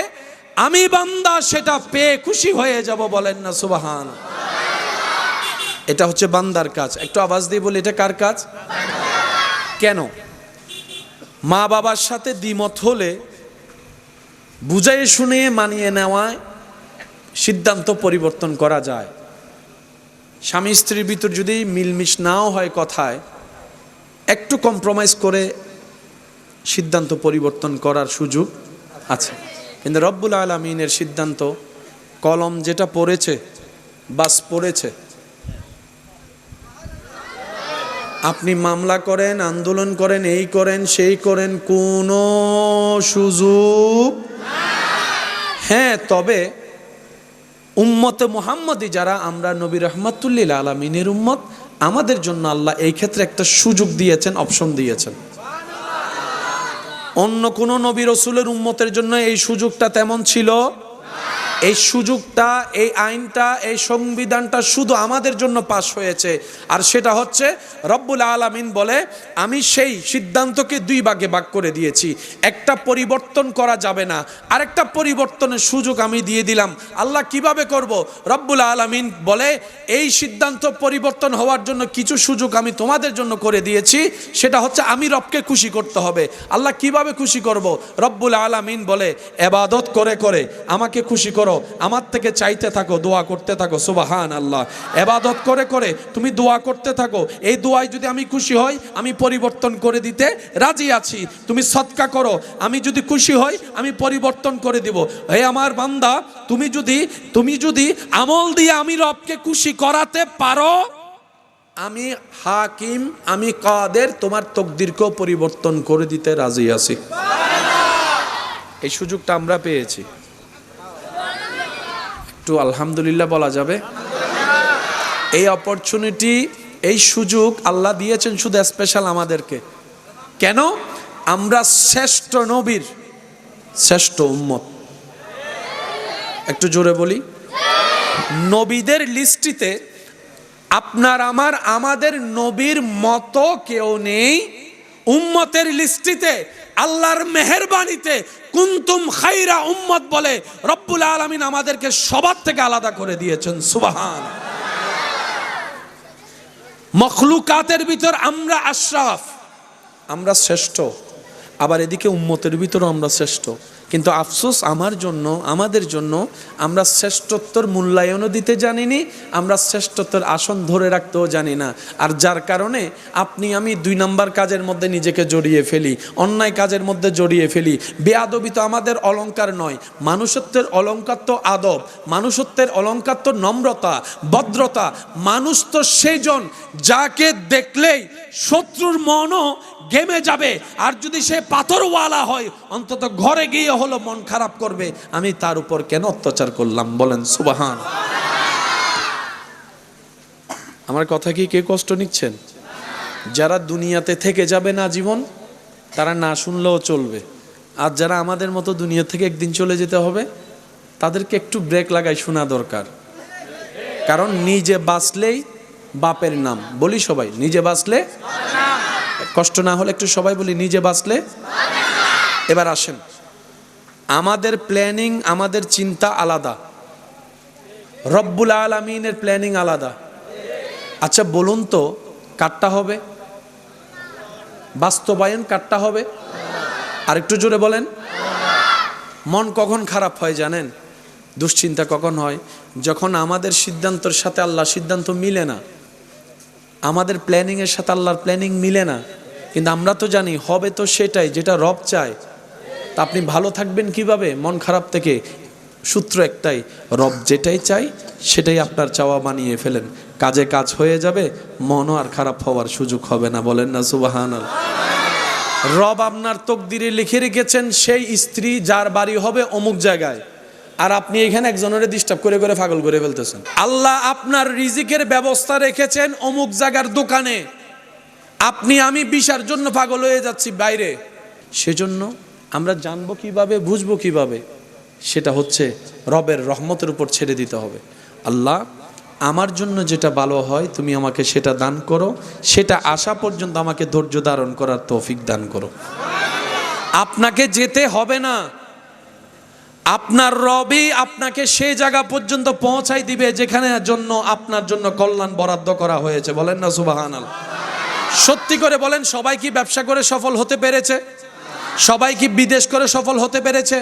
আমি বান্দা সেটা পেয়ে খুশি হয়ে যাব। বলেন না সুবহানাল্লাহ। এটা হচ্ছে বান্দার কাজ। একটু আওয়াজ দিয়ে বলি, এটা কার কাজ? কেন? মা বাবার সাথে দ্বিমত হলে বুঝাই শুনে মানিয়ে নেওয়ায় সিদ্ধান্ত পরিবর্তন করা যায়। স্বামী স্ত্রীর ভিতর যদি মিলমিশ নাও হয় কথায়, একটু কম্প্রোমাইজ করে সিদ্ধান্ত পরিবর্তন করার সুযোগ আছে। কিন্তু রব্বুল আলামিনের সিদ্ধান্ত, কলম যেটা পড়েছে বাস পড়েছে। আপনি মামলা করেন, আন্দোলন করেন, এই করেন, সেই করেন, কোনো সুযোগ। হ্যাঁ, তবে উম্মতে মুহাম্মদী যারা আমরা, নবী রাহমাতুল্লিল আলামিনের উম্মত, আমাদের জন্য আল্লাহ এই ক্ষেত্রে একটা সুযোগ দিয়েছেন, অপশন দিয়েছেন। অন্য কোন নবী রাসূলের উম্মতের জন্য এই সুযোগটা তেমন ছিল। এই সুযোগটা, এই আইনটা, এই সংবিধানটা শুধু আমাদের জন্য পাশ হয়েছে। আর সেটা হচ্ছে রব্বুল আলামিন বলে, আমি সেই সিদ্ধান্তকে দুই ভাগে ভাগ করে দিয়েছি। একটা পরিবর্তন করা যাবে না, আরেকটা পরিবর্তনের সুযোগ আমি দিয়ে দিলাম। আল্লাহ কিভাবে করব? রব্বুল আলামিন বলে, এই সিদ্ধান্ত পরিবর্তন হওয়ার জন্য কিছু সুযোগ আমি তোমাদের জন্য করে দিয়েছি। সেটা হচ্ছে আমি রবকে খুশি করতে হবে। আল্লাহ কিভাবে খুশি করব? রব্বুল আলামিন বলে, ইবাদত করে করে আমাকে খুশি করো, আমার থেকে চাইতে থাকো, দোয়া করতে থাকো। সুবহানাল্লাহ। ইবাদত করে করে তুমি দোয়া করতে থাকো, এই দোয়ায় যদি আমি খুশি হই আমি পরিবর্তন করে দিতে রাজি আছি। তুমি সদকা করো, আমি যদি খুশি হই আমি পরিবর্তন করে দিব। হে আমার বান্দা, তুমি যদি আমল দিয়ে আমি রবকে খুশি করাতে পারো, আমি হাকিম, আমি কাদের, তোমার তকদিরকেও পরিবর্তন করে দিতে রাজি আছি। এই সুযোগটা আমরা পেয়েছি। একটু আলহামদুলিল্লাহ বলা যাবে? এই অপরচুনিটি, এই সুযোগ আল্লাহ দিয়েছেন শুধু স্পেশাল আমাদেরকে। কেন? আমরা শ্রেষ্ঠ নবীর শ্রেষ্ঠ উম্মত। একটু জোরে বলি, নবীদের লিস্টিতে আপনার আমাদের নবীর মতো কেউ নেই। উম্মতের লিস্টিতে আল্লাহর মেহেরবানিতে কুনতুম খায়রা উম্মত বলে রব্বুল আলামিন আমাদেরকে সবার থেকে আলাদা করে দিয়েছেন। সুবহান। মখলুকাতের ভিতর আমরা আশরাফ, আমরা শ্রেষ্ঠ। আবার এদিকে উম্মতের ভিতরও আমরা শ্রেষ্ঠ। কিন্তু আফসোস আমাদের জন্য আমরা শ্রেষ্ঠত্বর মূল্যায়নও দিতে জানিনি, আমরা শ্রেষ্ঠত্বের আসন ধরে রাখতেও জানি না। আর যার কারণে আপনি আমি 2 নাম্বার কাজের মধ্যে নিজেকে জড়িয়ে ফেলি, অন্যায় কাজের মধ্যে জড়িয়ে ফেলি। বেয়াদবি তো আমাদের অলংকার নয়, মানুষত্বের অলংকার তো আদব, মানুষত্বের অলংকার তো নম্রতা, ভদ্রতা। মানুষ তো সেইজন যাকে দেখলেই শত্রুর মনও ঘেমে যাবে, আর যদি সে পাথরওয়ালা হয় অন্তত ঘরে গিয়ে হলো মন খারাপ করবে, আমি তার উপর কেন অত্যাচার করলাম। বলেন সুবহান। আমার কথা কি কে কষ্ট নিচ্ছেন? যারা দুনিয়াতে থেকে যাবে না জীবন, তারা না শুনলেও চলবে। আর যারা আমাদের মতো দুনিয়া থেকে একদিন চলে যেতে হবে, তাদেরকে একটু ব্রেক লাগাই শোনা দরকার। কারণ নিজে বাঁচলেই বাপের নাম। বলি সবাই, নিজে বাঁচলে, কষ্ট না হলে একটু সবাই বলি, নিজে বাঁচলে। এবার আসেন, আমাদের প্ল্যানিং, আমাদের চিন্তা আলাদা, রব্বুল আলামিনের প্ল্যানিং আলাদা। আচ্ছা বলুন তো, কাটটা হবে বাস্তবায়ন, কাটটা হবে? আর একটু জোরে বলেন। মন কখন খারাপ হয় জানেন? দুশ্চিন্তা কখন হয়? যখন আমাদের সিদ্ধান্তের সাথে আল্লাহর সিদ্ধান্ত মিলে না, আমাদের প্ল্যানিংয়ের সাথে আল্লাহর প্ল্যানিং মিলে না। কিন্তু আমরা তো জানি হবে তো সেটাই যেটা রব চায়। তা আপনি ভালো থাকবেন কিভাবে মন খারাপ থেকে? সূত্র একটাই, রব যেটাই চাই সেটাই আপনার চাওয়া বানিয়ে ফেলেন, কাজে কাজ হয়ে যাবে, মনও আর খারাপ হওয়ার সুযোগ হবে না। বলেন না সুবহানাল্লাহ। রব আপনার তকদিরে লিখে রেখেছেন সেই স্ত্রী যার বাড়ি হবে অমুক জায়গায়, আর আপনি এখানে একজনের ডিস্টার্ব করে করে পাগল করে ফেলতেছেন। আল্লাহ আপনার রিজিকের ব্যবস্থা রেখেছেন অমুক জায়গার দোকানে, আপনি আমি ভিসার জন্য পাগল হয়ে যাচ্ছি বাইরে। সেজন্য আমরা জানবো কিভাবে, বুঝবো কিভাবে? সেটা হচ্ছে রবের রহমতের উপর ছেড়ে দিতে হবে। আল্লাহ আমার জন্য যেটা ভালো হয় তুমি আমাকে সেটা দান করো, সেটা আসা পর্যন্ত আমাকে ধৈর্য ধারণ করার তৌফিক দান করো। আপনাকে যেতে হবে না, আপনার রবই আপনাকে সেই জায়গা পর্যন্ত পৌঁছাই দিবে যেখানে জন্য আপনার জন্য কল্যাণ বরাদ্দ করা হয়েছে। বলেন না সুবহানাল্লাহ। সত্যি করে বলেন, সবাই কি ব্যবসা করে সফল হতে পেরেছে? সবাই কি বিদেশ করে সফল হতে পেরেছে?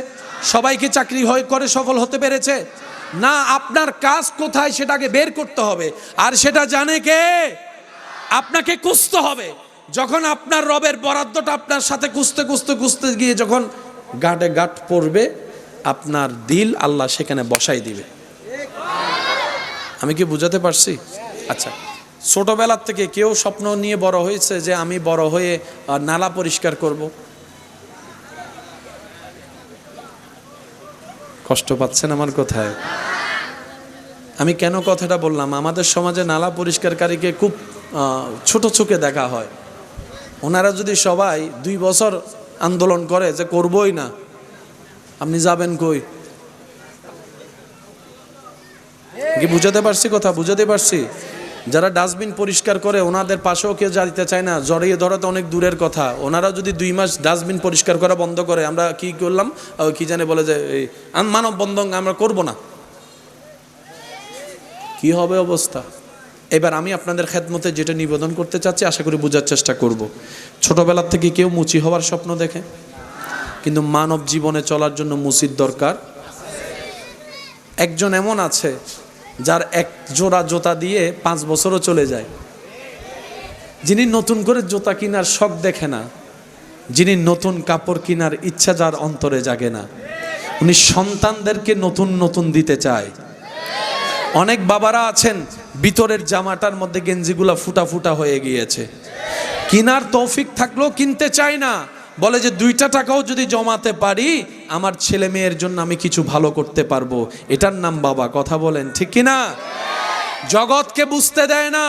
সবাই কি চাকরি করে সফল হতে পেরেছে? না। আপনার কাজ কোথায় সেটাকে বের করতে হবে, আর সেটা জানে কে? আপনাকে খুঁজতে হবে। যখন আপনার রবের বরাদ্দটা আপনার সাথে খুঁজতে গিয়ে যখন গাঁটে গাঁট পড়বে, আপনার দিল আল্লাহ সেখানে বসাই দিবে। আমি কি বুঝাতে পারছি? আচ্ছা, ছোটবেলার থেকে কেউ স্বপ্ন নিয়ে বড় হয়েছে যে আমি বড় হয়ে নালা পরিষ্কার করব? কষ্ট পাচ্ছেন আমার কথায়? আমি কেন কথাটা বললাম? আমাদের সমাজে নালা পরিষ্কারকারীকে খুব ছোট চোখে দেখা হয়। ওনারা যদি সবাই 2 বছর আন্দোলন করে যে করবই না, আপনি যাবেন কই? কি বুঝাতে পারছি? কথা বুঝাতে পারছি? যারা ডাস্টবিন পরিষ্কার করে ওনাদের পাশেও কেউ যেতে চায় না, জড়িয়ে ধরা তো অনেক দূরের কথা। ওনারা যদি 2 মাস ডাস্টবিন পরিষ্কার করা বন্ধ করে, আমরা কি করলাম, কি জানে বলে যে মানব বন্ধন আমরা করব না, কি হবে অবস্থা? এবার আমি আপনাদের খেদমতে যেটা নিবেদন করতে চাচ্ছি, আশা করি বোঝার চেষ্টা করব। ছোটবেলার থেকে কেউ মুচি হওয়ার স্বপ্ন দেখে, কিন্তু মানব জীবনে চলার জন্য মুচির দরকার। একজন এমন আছে যার এক জোড়া জুতা দিয়ে 5 বছরও চলে যায়, যিনি নতুন করে জুতা কেনার শখ দেখে না, যিনি নতুন কাপড় কেনার ইচ্ছা যার অন্তরে জাগে না, উনি সন্তানদেরকে নতুন নতুন দিতে চায়। অনেক বাবারা আছেন ভিতরের জামাটার মধ্যে গেঞ্জিগুলা ফুটা ফুটা হয়ে গিয়েছে, কেনার তৌফিক থাকলেও কিনতে চায় না, বলে যে 2টা টাকাও যদি জমাতে পারি আমার ছেলে মেয়ের জন্য আমি কিছু ভালো করতে পারবো। এটার নাম বাবা। কথা বলেন ঠিক কিনা? জগৎকে বুঝতে দেয় না,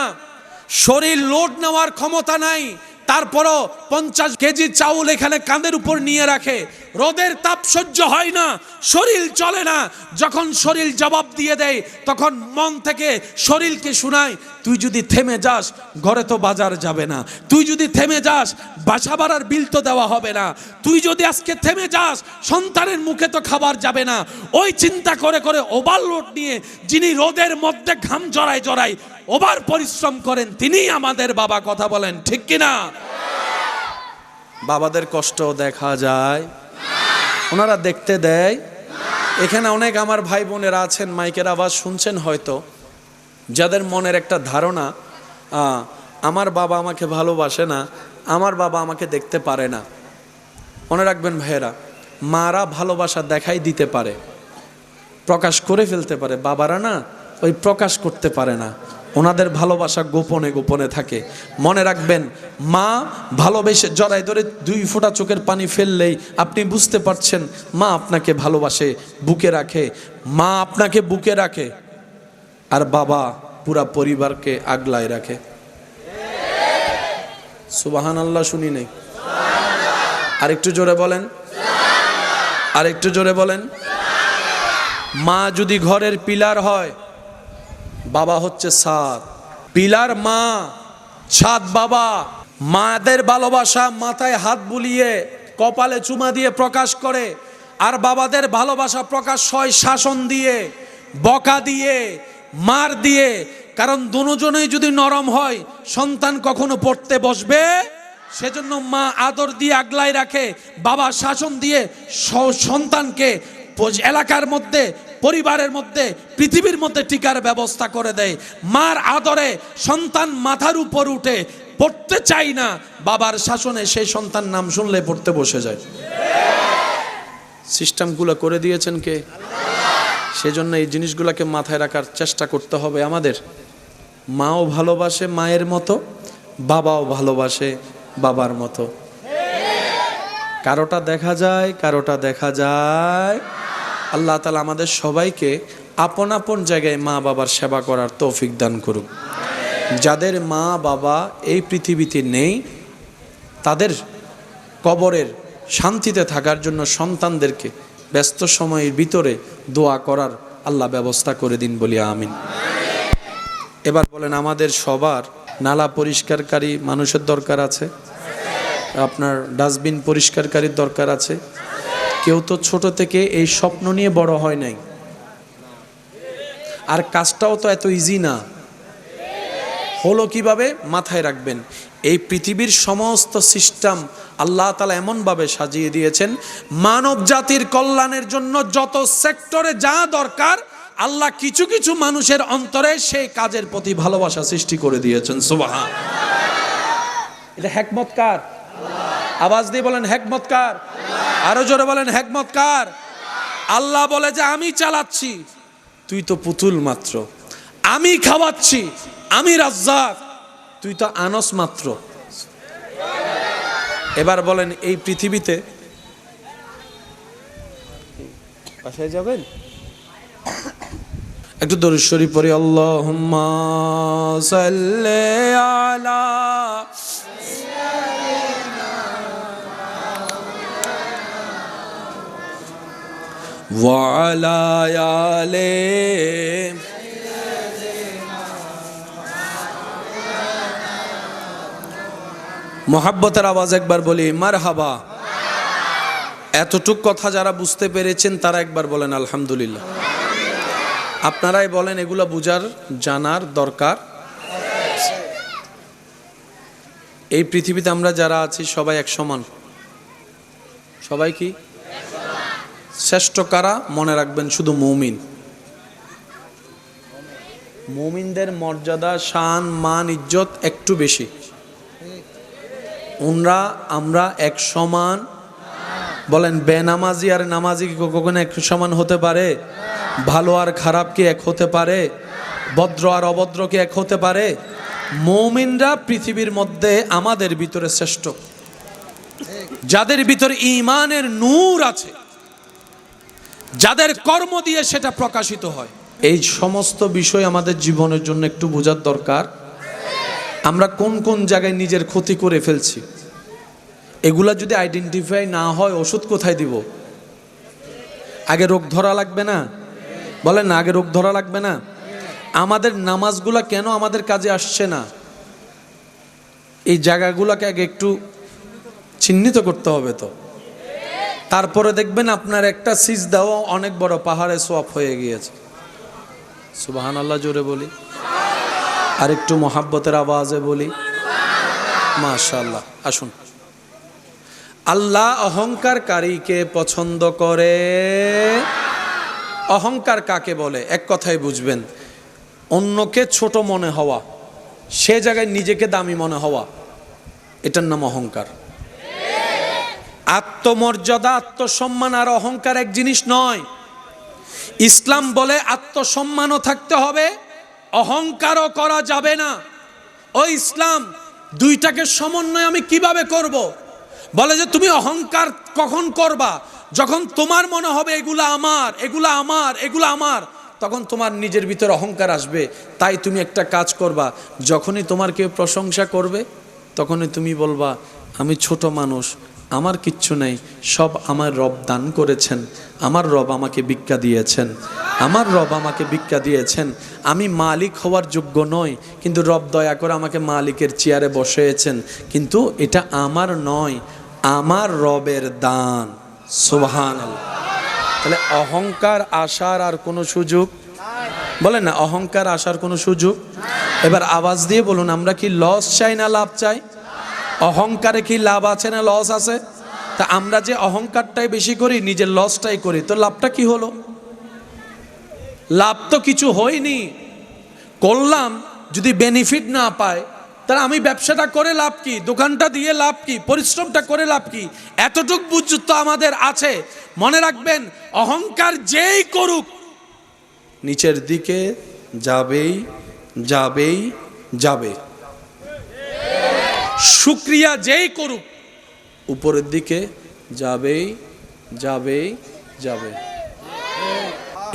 শরীর লোড নেওয়ার ক্ষমতা নাই, তারপরও 50 কেজি চাউল এখানে কাঁধের উপর নিয়ে রাখে। রোদের তাপ সহ্য হয় না, শরীর চলে না। যখন শরীর জবাব দিয়ে দেয় তখন মন থেকে শরীরকে শোনায়, তুই যদি থেমে যাস ঘরে তো বাজার যাবে না, তুই যদি থেমে যাস বাসা ভাড়ার বিল তো দেওয়া হবে না, তুই যদি আজকে থেমে যাস সন্তানের মুখে তো খাবার যাবে না। ওই চিন্তা করে করে ওভারলোড নিয়ে যিনি রোদের মধ্যে ঘাম জড়ায় জড়ায় ওভার পরিশ্রম করেন তিনি আমাদের বাবা। কথা বলেন ঠিক কিনা? বাবাদের কষ্ট দেখা যায়, ওনারা দেখতে দেয়। এখানে অনেক আমার ভাই বোনেরা আছেন, মাইকের আওয়াজ শুনছেন হয়তো, যাদের মনের একটা ধারণা আমার বাবা আমাকে ভালোবাসে না, আমার বাবা আমাকে দেখতে পারে না। মনে রাখবেন ভাইয়েরা, মারা ভালোবাসা দেখাই দিতে পারে, প্রকাশ করে ফেলতে পারে, বাবারা না ওই প্রকাশ করতে পারে না, ওনাদের ভালোবাসা গোপনে গোপনে থাকে। মনে রাখবেন, মা ভালোবেসে জড়ায় ধরে 2 ফোঁটা চোখের পানি ফেললেই আপনি বুঝতে পারছেন মা আপনাকে ভালোবাসে, বুকে রাখে। মা আপনাকে বুকে রাখে, আর বাবা পুরা পরিবারকে আগলায় রাখে। সুবহানাল্লাহ শুনি নাই? আর একটু জোরে বলেন, আর একটু জোরে বলেন। মা যদি ঘরের পিলার হয়, বাবা হচ্ছে ছাদ। পিলার মা, ছাদ বাবা। মাদের ভালোবাসা মাথায় হাত বুলিয়ে কপালে চুমা দিয়ে প্রকাশ করে, আর বাবাদের ভালোবাসা প্রকাশ হয় শাসন দিয়ে, বকা দিয়ে, মার দিয়ে। কারণ দুজনেই যদি নরম হয় সন্তান কখনো পড়তে বসবে, সেজন্য মা আদর দিয়ে আগলায় রাখে, বাবা শাসন দিয়ে সন্তানকে এলাকার মধ্যে, পরিবারের মধ্যে, পৃথিবীর মধ্যে টিকার ব্যবস্থা করে দেয়। মার আদরে সন্তান মাথার উপর উঠে পড়তে চাই না, বাবার শাসনে সেই সন্তান নাম শুনলে পড়তে বসে যায়। সিস্টেমগুলো করে দিয়েছেন কে? সেজন্য এই জিনিসগুলোকে মাথায় রাখার চেষ্টা করতে হবে আমাদের। মাও ভালোবাসে মায়ের মতো, বাবাও ভালোবাসে বাবার মতো। কারোটা দেখা যায়, কারোটা দেখা যায়। আল্লাহ তাআলা আমাদের সবাইকে আপন আপন জায়গায় মা বাবার সেবা করার তৌফিক দান করুক। যাদের মা বাবা এই পৃথিবীতে নেই, তাদের কবরের শান্তিতে থাকার জন্য সন্তানদেরকে ব্যস্ত সময়ের ভিতরে দোয়া করার আল্লাহ ব্যবস্থা করে দিন, বলি আমিন। এবার বলেন, আমাদের সবার নালা পরিষ্কারকারী মানুষের দরকার আছে, আপনার ডাস্টবিন পরিষ্কারকারীর দরকার আছে। কেউ তো ছোট থেকে এই স্বপ্ন নিয়ে বড় হয় নাই, আর কাজটাও তো এত ইজি না। হলো কিভাবে? মাথায় রাখবেন, এই পৃথিবীর সমস্ত সিস্টেম আল্লাহ তাআলা এমনভাবে সাজিয়ে দিয়েছেন, মানব জাতির কল্যাণের জন্য যত সেক্টরে যা দরকার আল্লাহ কিছু কিছু মানুষের অন্তরে সেই কাজের প্রতি ভালোবাসা সৃষ্টি করে দিয়েছেন। সুবহান। এটা হিকমত কার? আওয়াজ দিয়ে বলেন হিকমত কার? আরো জোরে বলেন হিকমত কার? আল্লাহ বলে যে আমি চালাচ্ছি, তুই তো পুতুল মাত্র। আমি খাওয়াচ্ছি, আমি রাজ্জাক, তুই তো আনস মাত্র। এবার বলেন, এই পৃথিবীতে বাসায় যাবেন? একটু দরুদ শরীফ পড়ি। আল্লাহুম্মা সাল্লি আলা ওয়া আলা আলে মোহাব্বতের আওয়াজ একবার বলি মারহাবা। এতটুক কথা যারা বুঝতে পেরেছেন তারা একবার বলেন আলহামদুলিল্লাহ। আপনারাই বলেন এগুলা বুঝার জানার দরকার। এই পৃথিবীতে আমরা যারা আছি সবাই এক সমান। সবাই কি শ্রেষ্ঠ কারা? মনে রাখবেন শুধু মুমিন। মুমিনদের মর্যাদা, শান, মান, ইজ্জত একটু বেশি। আমরা এক সমান। বলেন বেনামাজি আর নামাজি কি কখনো এক সমান হতে পারে? ভালো আর খারাপ কি এক হতে পারে? ভদ্র আর অভদ্র কি এক হতে পারে? মুমিনরা পৃথিবীর মধ্যে আমাদের ভিতরে শ্রেষ্ঠ, যাদের ভিতরে ঈমানের নূর আছে, যাদের কর্ম দিয়ে সেটা প্রকাশিত হয়। এই সমস্ত বিষয় আমাদের জীবনের জন্য একটু বোঝার দরকার। আমরা কোন কোন জায়গায় নিজের ক্ষতি করে ফেলছি, এগুলা যদি আইডেন্টিফাই না হয় ওষুধ কোথায় দিব? আগে রোগ ধরা লাগবে না? বলেন না, আগে রোগ ধরা লাগবে না? আমাদের নামাজগুলা কেন আমাদের কাজে আসছে না? এই জায়গাগুলোকে আগে একটু চিহ্নিত করতে হবে। তো তারপরে দেখবেন আপনার একটা সিজদাও অনেক বড় পাহাড়ে সোয়াব হয়ে গিয়েছে। সুবহানাল্লাহ জোরে বলি, আর একটু মোহাব্বতের আওয়াজে বলি মাশাআল্লাহ। আসুন, আল্লাহ অহংকারকারীকে পছন্দ করে। অহংকার কাকে বলে? এক কথায় বুঝবেন, অন্যকে ছোট মনে হওয়া, সে জায়গায় নিজেকে দামি মনে হওয়া, এটার নাম অহংকার। আত্মমর্যাদা, আত্মসম্মান আর অহংকার এক জিনিস নয়। ইসলাম বলে আত্মসম্মানও থাকতে হবে, অহংকারও করা যাবে না। ও ইসলাম, দুইটাকে সমন্বয় আমি কিভাবে করব? বলে যে তুমি অহংকার কখন করবা? যখন তোমার মনে হবে এগুলা আমার, এগুলা আমার, এগুলা আমার, তখন তোমার নিজের ভিতরে অহংকার আসবে। তাই তুমি একটা কাজ করবা, যখনই তোমার কেউ প্রশংসা করবে তখনই তুমি বলবা আমি ছোট মানুষ, আমার কিচ্ছু নেই, সব আমার রব দান করেছেন, আমার রব আমাকে ভিক্ষা দিয়েছেন, আমার রব আমাকে ভিক্ষা দিয়েছেন। আমি মালিক হওয়ার যোগ্য নই, কিন্তু রব দয়া করে আমাকে মালিকের চেয়ারে বসিয়েছেন, কিন্তু এটা আমার নয়, আমার রবের দান। সুবহানাল্লাহ। তাহলে অহংকার আসার আর কোনো সুযোগ? বলেন না, অহংকার আসার কোনো সুযোগ? এবার আওয়াজ দিয়ে বলুন, আমরা কি লস চাই না লাভ চাই? অহংকারে কি লাভ আছে না লস আছে? তা আমরা যে অহংকারটাই বেশি করি, নিজের লসটাই করি, তো লাভটা কি হলো? লাভ তো কিছু হয়নি। করলাম, যদি বেনিফিট না পায় তাহলে আমি ব্যবসাটা করে লাভ কি? দোকানটা দিয়ে লাভ কি? পরিশ্রমটা করে লাভ কি? এতটুক বুঝ তো আমাদের আছে। মনে রাখবেন, অহংকার যেই করুক নিচের দিকে যাবেই যাবেই যাবে। শুকরিয়া যেই করুক উপরের দিকে যাবেই যাবেই যাবে।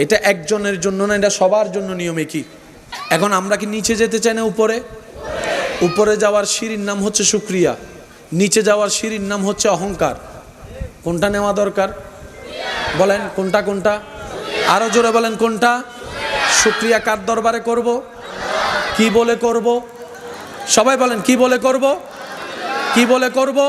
এটা একজনের জন্য না, এটা সবার জন্য নিয়মে। কি এখন আমরা কি নিচে যেতে চাই না উপরে? উপরে যাওয়ার সিঁড়ির নাম হচ্ছে শুকরিয়া, নিচে যাওয়ার সিঁড়ির নাম হচ্ছে অহংকার। কোনটা নেওয়া দরকার? বলেন কোনটা কোনটা? আরো জোরে বলেন কোনটা? শুকরিয়া কার দরবারে করব? কি বলে করব? সবাই বলেন কি বলে করব? কি বলে করব?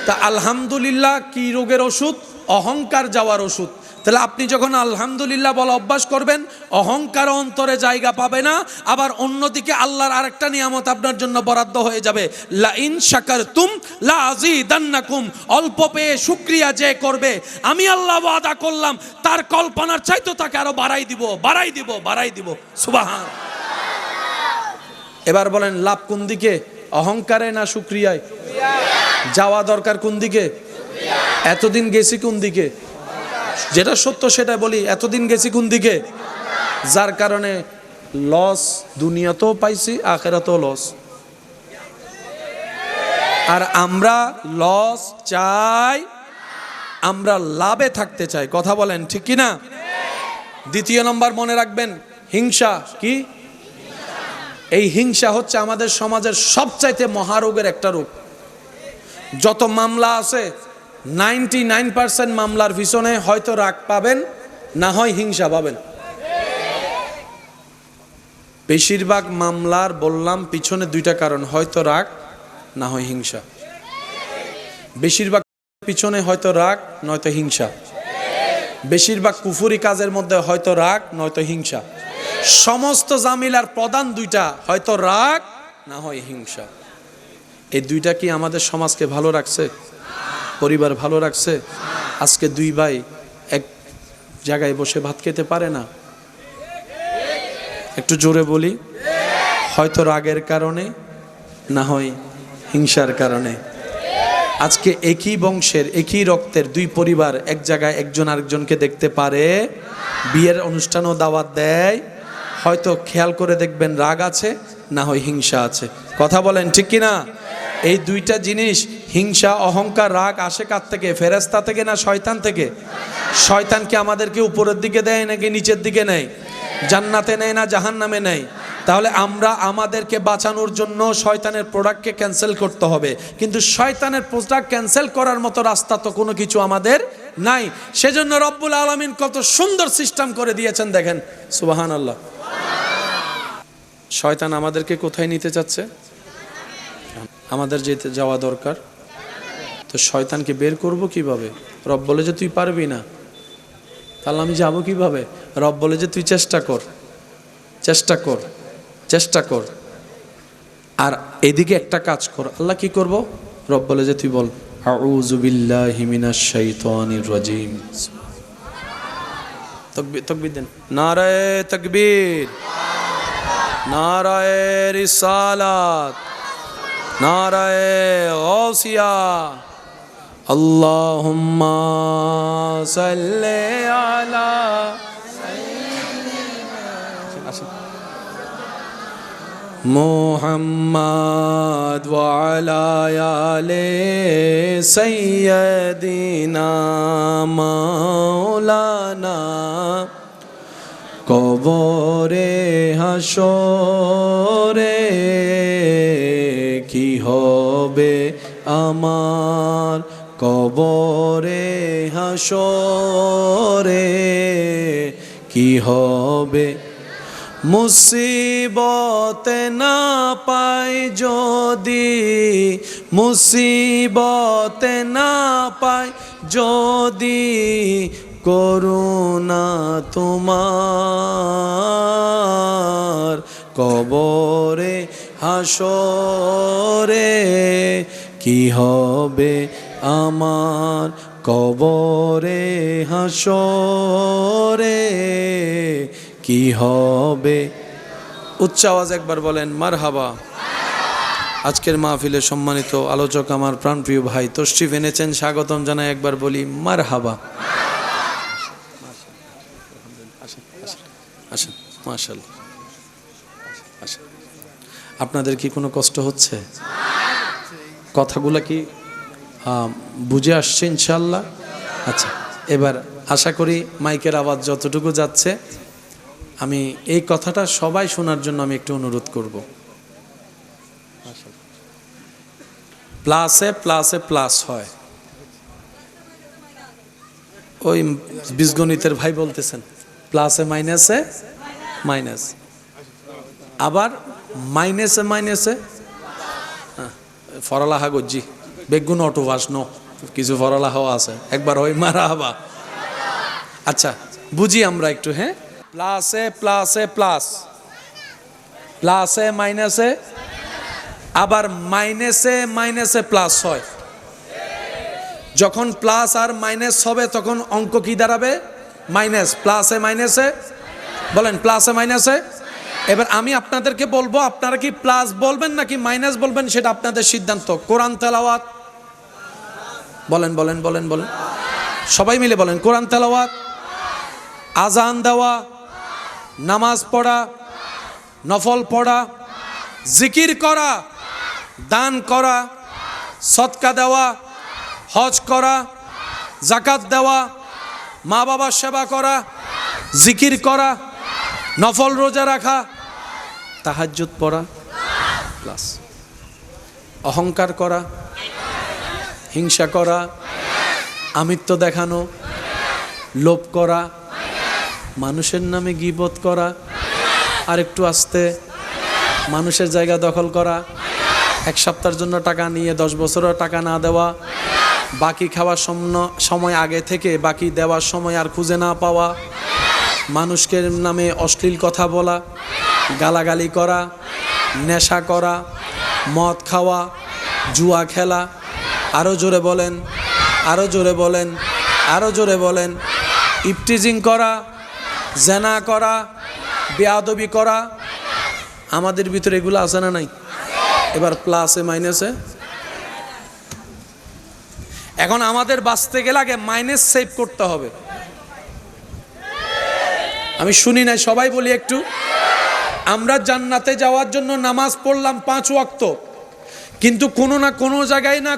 তা আলহামদুলিল্লাহ কি রোগের ওষুধ? অহংকার যাওয়ার ওষুধ। তাহলে আপনি যখন আলহামদুলিল্লাহ বলা অভ্যাস করবেন, অহংকার অন্তরে জায়গা পাবে না। আবার অন্যদিকে আল্লাহর আরেকটা নিয়ামত আপনার জন্য বরাদ্দ হয়ে যাবে, লা ইন শাকারতুম লা আযীদান্নাকুম। অল্প পেয়ে শুকরিয়া যে করবে, আমি আল্লাহ ওয়াদা করলাম তার কল্পনার চাইতে তাকে আরো বাড়াই দিব, বাড়াই দিব, বাড়াই দিব। সুবহান। এবার বলেন লাভ কোন দিকে? অহংকারে না শুকরিয়ায়? যাওয়া দরকার কোন দিকে? এতদিন গেছি কোন দিকে? যেটা সত্য সেটা বলি, এতদিন গেছি কোন দিকে? যার কারণে লস দুনিয়াতেও পাইছি, আখিরাতেও লস। আর আমরা লস চাই, আমরা লাভে থাকতে চাই। কথা বলেন ঠিক কি না? দ্বিতীয় নম্বর মনে রাখবেন, হিংসা। কি? এই হিংসা হচ্ছে আমাদের সমাজের সবচাইতে মহারোগের একটা রোগ। যত মামলা আছে 99% মামলার পিছনে হয়তো রাগ পাবেন, না হয় হিংসা। পাবেন বেশিরভাগ মামলার বললাম পিছনে দুইটা কারণ, হয়তো রাগ না হয় হিংসা। বেশিরভাগ পিছনে হয়তো রাগ নয়তো হিংসা। বেশিরভাগ কুফরি কাজের মধ্যে হয়তো রাগ নয়তো হিংসা। সমস্ত জামিলার প্রধান দুইটা, হয়তো রাগ না হয় হিংসা। এই দুইটা কি আমাদের সমাজকে ভালো রাখছে? পরিবার ভালো রাখছে? আজকে দুই ভাই এক জায়গায় বসে ভাত খেতে পারে না। একটু জোরে বলি, হয়তো রাগের কারণে না হয় হিংসার কারণে। আজকে একই বংশের একই রক্তের দুই পরিবার এক জায়গায় একজন আরেকজনকে দেখতে পারে, বিয়ের অনুষ্ঠানও দাওয়াত দেয়, হয়তো খেয়াল করে দেখবেন রাগ আছে না হয় হিংসা আছে। কথা বলেন ঠিক কিনা? এই দুইটা জিনিস, হিংসা অহংকার রাগ, আসে কার থেকে? ফেরেশতা থেকে না শয়তান থেকে? শয়তান কি আমাদেরকে উপরের দিকে দেয় নাকি নিচের দিকে নেয়? জান্নাতে নেয় না জাহান্নামে নেয়? তাহলে আমরা আমাদেরকে বাঁচানোর জন্য শয়তানের প্রোডাক্টকে ক্যান্সেল করতে হবে, কিন্তু শয়তানের প্রোডাক্ট ক্যান্সেল করার মতো রাস্তা তো কোনো কিছু আমাদের নাই। সেজন্য রব্বুল আলামিন কত সুন্দর সিস্টেম করে দিয়েছেন দেখেন, সুবহানাল্লাহ। শয়তান আমাদেরকে কোথায় নিতে চাচ্ছে? আমাদের যেতে যাওয়া দরকার। তো শয়তানকে বের করব কিভাবে? রব বলে যে তুই পারবি না, তাহলে আমি যাবো কিভাবে? রব বলে যে তুই চেষ্টা কর, চেষ্টা কর, চেষ্টা কর। আর এদিকে একটা কাজ কর। আল্লাহ কি করব? রব বলে যে তুই বল আউযু বিল্লাহি মিনাশ শাইতানির রাজিম। তাকবীর, তাকবীর দেন। নারায়ে তাকবীর, নারায়ে রিসালাত, নারায়ে গাউসিয়া। আল্লাহুম্মা সাল্লি আলা মুহাম্মাদ ওয়া আলা আলি সাইয়্যিদিনা মাওলানা। কবরে হাসরে কি হবে আমার, কবরে হাসরে কি হবে। মুসিবতে না পাই যদি, মুসিবতে না পাই যদি, করুণা তোমার। কবরে হাসরে কি হবে আমার, কবরে হাসরে কি হবে। উচ্চ আওয়াজ একবার বলেন মারহাবা। আজকের মাহফিলে সম্মানিত আলোচক আমার প্রাণপ্রিয় ভাই তশরিফ এনেছেন, স্বাগতম জানাই। একবার বলি মারহাবা। আসেন, মাশাআল্লাহ। আসেন। আপনাদের কি কোনো কষ্ট হচ্ছে? কথাগুলো কি বুঝে আসছে ইনশাআল্লাহ? আচ্ছা, এবার আশা করি মাইকের আওয়াজ যতটুকু যাচ্ছে, আমি এই কথাটা সবাই শোনার জন্য আমি একটু অনুরোধ করব। প্লাসে প্লাসে প্লাস হয়, ওই বীজগণিতের ভাই বলতেছেন প্লাসে মাইনাসে মাইনাস, আবার মাইনাসে মাইনাসে ফরালাহা গজ্জি বেগুন অটো ভাসনো কিছু ফরালাহাও আছে, একবার ওই মারহাবা। আচ্ছা বুঝি আমরা একটু, হ্যাঁ। প্লাসে প্লাসে প্লাস, প্লাসে মাইনাসে, আবার মাইনাসে মাইনাসে প্লাস হয়। যখন প্লাস আর মাইনাস হবে তখন অঙ্ক কি দাঁড়াবে? মাইনাস। প্লাসে মাইনাসে বলেন, প্লাসে মাইনাসে। এবার আমি আপনাদেরকে বলবো, আপনারা কি প্লাস বলবেন নাকি মাইনাস বলবেন সেটা আপনাদের সিদ্ধান্ত। কোরআন তেলাওয়াত বলেন, বলেন, বলেন, বলেন, সবাই মিলে বলেন। কোরআন তেলাওয়াত, আজান দেওয়া, নামাজ পড়া, নফল পড়া, জিকির করা, দান করা, সদকা দেওয়া, হজ করা, যাকাত দেওয়া, মা বাবার সেবা করা, জিকির করা, নফল রোজা রাখা, তাহাজ্জুদ পড়া, প্লাস। অহংকার করা, হিংসা করা, আমিত্ব দেখানো, লোভ করা, মানুষের নামে গীবত করা, আর একটু আস্তে, মানুষের জায়গা দখল করা, এক সপ্তাহের জন্য টাকা নিয়ে 10 বছরও টাকা না দেওয়া, বাকি খাওয়ার সময় আগে থেকে বাকি দেওয়ার সময় আর খুঁজে না পাওয়া, মানুষকে নামে অশ্লীল কথা বলা, গালাগালি করা, নেশা করা, মদ খাওয়া, জুয়া খেলা, আরও জোরে বলেন, আরও জোরে বলেন, আরও জোরে বলেন, ইফটিজিং করা, জেনা করা, বেয়াদবি করা। আমাদের ভিতরে এগুলো আছে না নাই? এবার প্লাসে মাইনাসে। এখন আমাদের বাঁচতে গেলে আগে মাইনাস সেভ করতে হবে। আমি শুনি নাই, সবাই বলি একটু। আমরা জান্নাতে যাওয়ার জন্য নামাজ পড়লাম 5 ওয়াক্ত, কিন্তু কোনো না কোনো জায়গায় না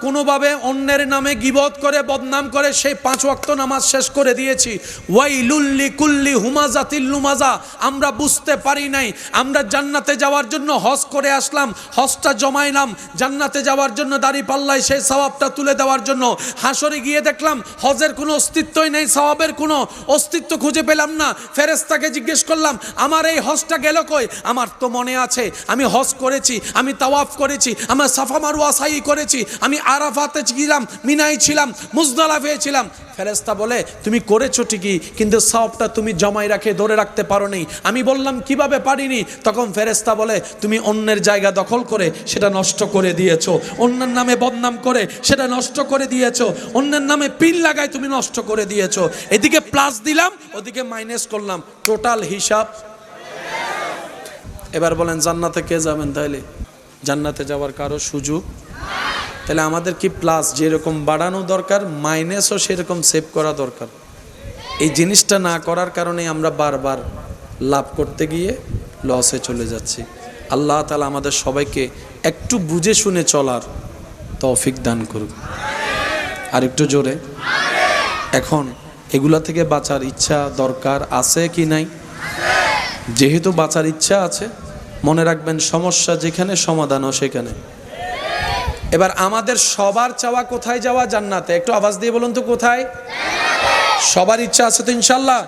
কোনোভাবে অন্যের নামে গীবত করে বদনাম করে সেই 5 ওয়াক্ত নামাজ শেষ করে দিয়েছি। ওয়াইলুল লিকুল্লি হুমাজাতিল লুমাজা। আমরা বুঝতে পারি নাই আমরা জান্নাতে যাওয়ার জন্য হজ করে আসলাম, হজটা জমাইলাম জান্নাতে যাওয়ার জন্য, দাড়ি পাল্লায় সেই সওয়াবটা তুলে দেওয়ার জন্য। হাসরে গিয়ে দেখলাম হজের কোনো অস্তিত্বই নেই, সওয়াবের কোনো অস্তিত্ব খুঁজে পেলাম না। ফেরেশতাকে জিজ্ঞেস করলাম, আমার এই হজটা গেল কই? আমার তো মনে আছে আমি হজ করেছি, আমি তাওয়াফ করেছি, আমরা সাফা মারওয়া সাই করেছি, আমি আরাফাতে ছিলাম, মিনায় ছিলাম, মুজদালিফায় ছিলাম। ফেরেশতা বলে, তুমি করেছো ঠিকই, কিন্তু সওয়াবটা তুমি জমাই রাখে ধরে রাখতে পারো নি। আমি বললাম কিভাবে পারিনি? তখন ফেরেশতা বলে, তুমি অন্যের জায়গা দখল করে সেটা নষ্ট করে দিয়েছো, অন্যের নামে বদনাম করে সেটা নষ্ট করে দিয়েছো, অন্যের নামে পিন লাগায় তুমি নষ্ট করে দিয়েছো। এদিকে প্লাস দিলাম, ওদিকে মাইনাস করলাম, টোটাল হিসাব। এবার বলেন জান্নাতে কে যাবেন? তাইলে জান্নাতে যাওয়ার কারো সুযোগ। তাহলে আমাদের কি প্লাস যেরকম বাড়ানো দরকার, মাইনাসও সেরকম সেভ করা দরকার। এই জিনিসটা না করার কারণে আমরা বারবার লাভ করতে গিয়ে লসে চলে যাচ্ছি। আল্লাহ তাআলা আমাদের সবাইকে একটু বুঝে শুনে চলার তৌফিক দান করুক। আর একটু জোরে। এখন এগুলা থেকে বাঁচার ইচ্ছা দরকার আছে কি নাই? যেহেতু বাঁচার ইচ্ছা আছে, মনে রাখবেন সমস্যা যেখানে সমাধানও সেখানে। এবার আমাদের সবার চাওয়া কোথায় যাওয়া? জান্নাতে। একটু আওয়াজ দিয়ে বলুন তো কোথায়? সবার ইচ্ছা আছে তো ইনশাল্লাহ?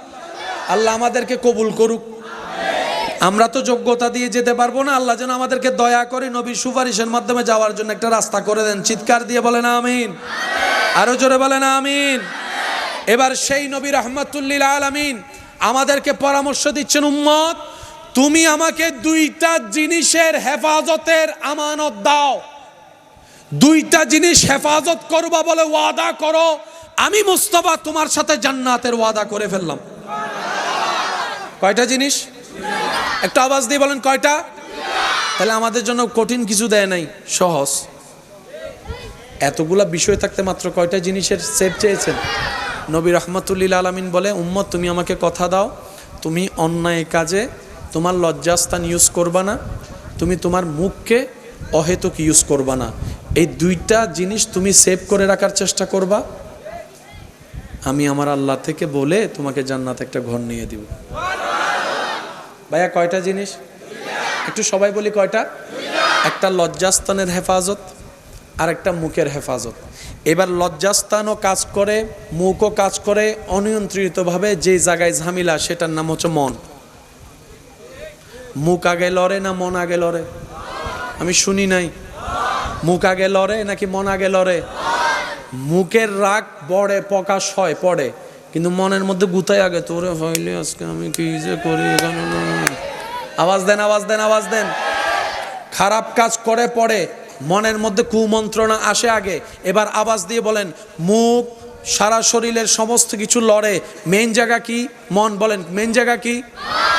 আল্লাহ আমাদেরকে কবুল করুক। আমরা তো যোগ্যতা দিয়ে যেতে পারবো না, আল্লাহ যেন আমাদেরকে দয়া করে নবীর সুপারিশের মাধ্যমে যাওয়ার জন্য একটা রাস্তা করে দেন। চিৎকার দিয়ে বলেন আমিন, আরো জোরে বলেন আমিন। এবার সেই নবী রাহমাতুল লিল আলামিন আমাদেরকে পরামর্শ দিচ্ছেন, উম্মত তুমি আমাকে 2টা জিনিসের হেফাজতের আমানত দাও, 2টা জিনিস হেফাজত করবা বলে ওয়াদা করো, আমি মুস্তাফা তোমার সাথে জান্নাতের ওয়াদা করে ফেললাম। কয়টা জিনিস? একটা আওয়াজ দিয়ে বলেন কয়টা? তাহলে আমাদের জন্য কঠিন কিছু দেয় নাই, সহজ। এতগুলা বিষয় থাকতে মাত্র কয়টা জিনিসের সেভ চেয়েছেন? নবী রাহমাতুল লিল আলামিন বলে, উম্মত তুমি আমাকে কথা দাও, তুমি অন্যায় কাজে তোমার লজ্জাস্থান ইউজ করবা না, তুমি তোমার মুখকে অহেতুক ইউজ করবা না। এই 2টা জিনিস তুমি সেভ করে রাখার চেষ্টা করবা, আমি আমার আল্লাহ থেকে বলে তোমাকে জান্নাতে একটা ঘর নিয়ে দিব। ভাইয়া কয়টা জিনিস? একটু সবাই বলি কয়টা? একটা লজ্জাস্থানের হেফাজত, আর একটা মুখের হেফাজত। এবার লজ্জাস্থানও কাজ করে, মুখও কাজ করে অনিয়ন্ত্রিতভাবে। যে জায়গায় ঝামেলা সেটার নাম হচ্ছে মন। মুখ আগে লড়ে না মন আগে লড়ে? আমি শুনি নাই। মুখ আগে লড়ে নাকি মন আগে লড়ে? মুখের রাগ বড়ে প্রকাশ হয় পড়ে, কিন্তু মনের মধ্যে গুতাই আগে, তোরে হইলে আজকে আমি কি যে করি। আওয়াজ দেন, আওয়াজ দেন, আওয়াজ দেন। খারাপ কাজ করে পড়ে, মনের মধ্যে কুমন্ত্রণা আসে আগে। এবার আওয়াজ দিয়ে বলেন, মুখ সারা শরীরের সমস্ত কিছু লড়ে, মেইন জায়গা কি? মন। বলেন মেইন জায়গা কি?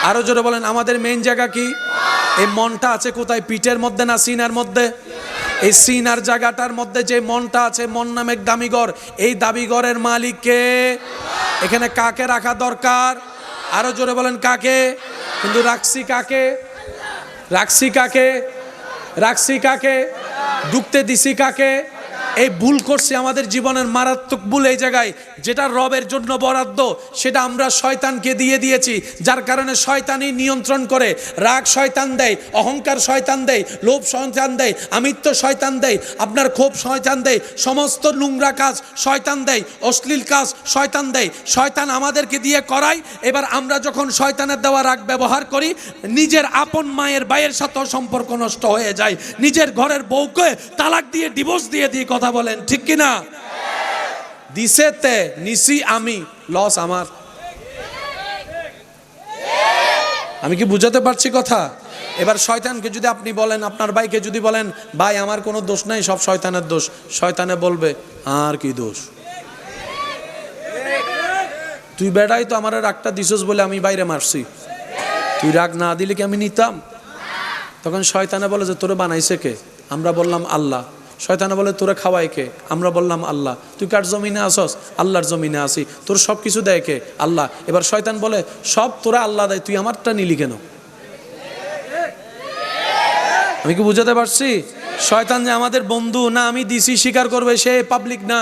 আরো জোরে বলেন, আমাদের মেইন জায়গা কি? এই মনটা আছে কোথায়? পিঠের মধ্যে না সিনার মধ্যে? এই সিনার জায়গাটার মধ্যে যে মনটা আছে, মন নামে দামি ঘর। এই দামি ঘরের মালিক কে? এখানে কাকে রাখা দরকার? আরো জোরে বলেন কাকে? কিন্তু রাখছি কাকে? রাখছি কাকে? রাখছি কাকে? ঢুকতে দিছি কাকে? এই ভুল করছি, আমাদের জীবনের মারাত্মক ভুল এই জায়গায়, যেটা রবের জন্য বরাদ্দ সেটা আমরা শয়তানকে দিয়ে দিয়েছি, যার কারণে শয়তানই নিয়ন্ত্রণ করে। রাগ শয়তান দেয়, অহংকার শয়তান দেয়, লোভ শয়তান দেয়, আমিত্ব শয়তান দেয়, আপনার ক্ষোভ শয়তান দেয়, সমস্ত নোংরা কাজ শয়তান দেয়, অশ্লীল কাজ শয়তান দেয়। শয়তান আমাদেরকে দিয়ে করায়। এবার আমরা যখন শয়তানের দেওয়া রাগ ব্যবহার করি, নিজের আপন মায়ের ভাইয়ের সাথেও সম্পর্ক নষ্ট হয়ে যায়, নিজের ঘরের বউকে তালাক দিয়ে ডিভোর্স দিয়ে কথা বলেন, ঠিক কিনা? দিছেতে নিছি আমি, লস আমার। আমি কি বুঝাতে পারছি কথা? এবার শয়তানকে যদি আপনি বলেন, আপনার ভাইকে যদি বলেন, ভাই আমার কোনো দোষ নাই, সব শয়তানের দোষ, শয়তানে বলবে আর কি দোষ, তুই বেড়াই তো আমার রাগটা দিছস বলে আমি বাইরে মারছি, তুই রাগ না দিলে কি আমি নিতাম? তখন শয়তানে বলে যে তোরে বানাইছে কে? আমরা বললাম আল্লাহ। শয়তানে বলে তোরে খাওয়াই কে? আমরা বললাম আল্লাহ। তুই কার জমিনে আসস? আল্লাহর জমিনে আসি। তোর সব কিছু দেয় কে? আল্লাহ। এবার শয়তান বলে সব তোরা আল্লাহ দেয়, তুই আমারটা নিলি কেন? আমি কি বুঝাতে পারছি? শয়তান যে আমাদের বন্ধু না, আমি দিছি স্বীকার করবে, সে পাবলিক না,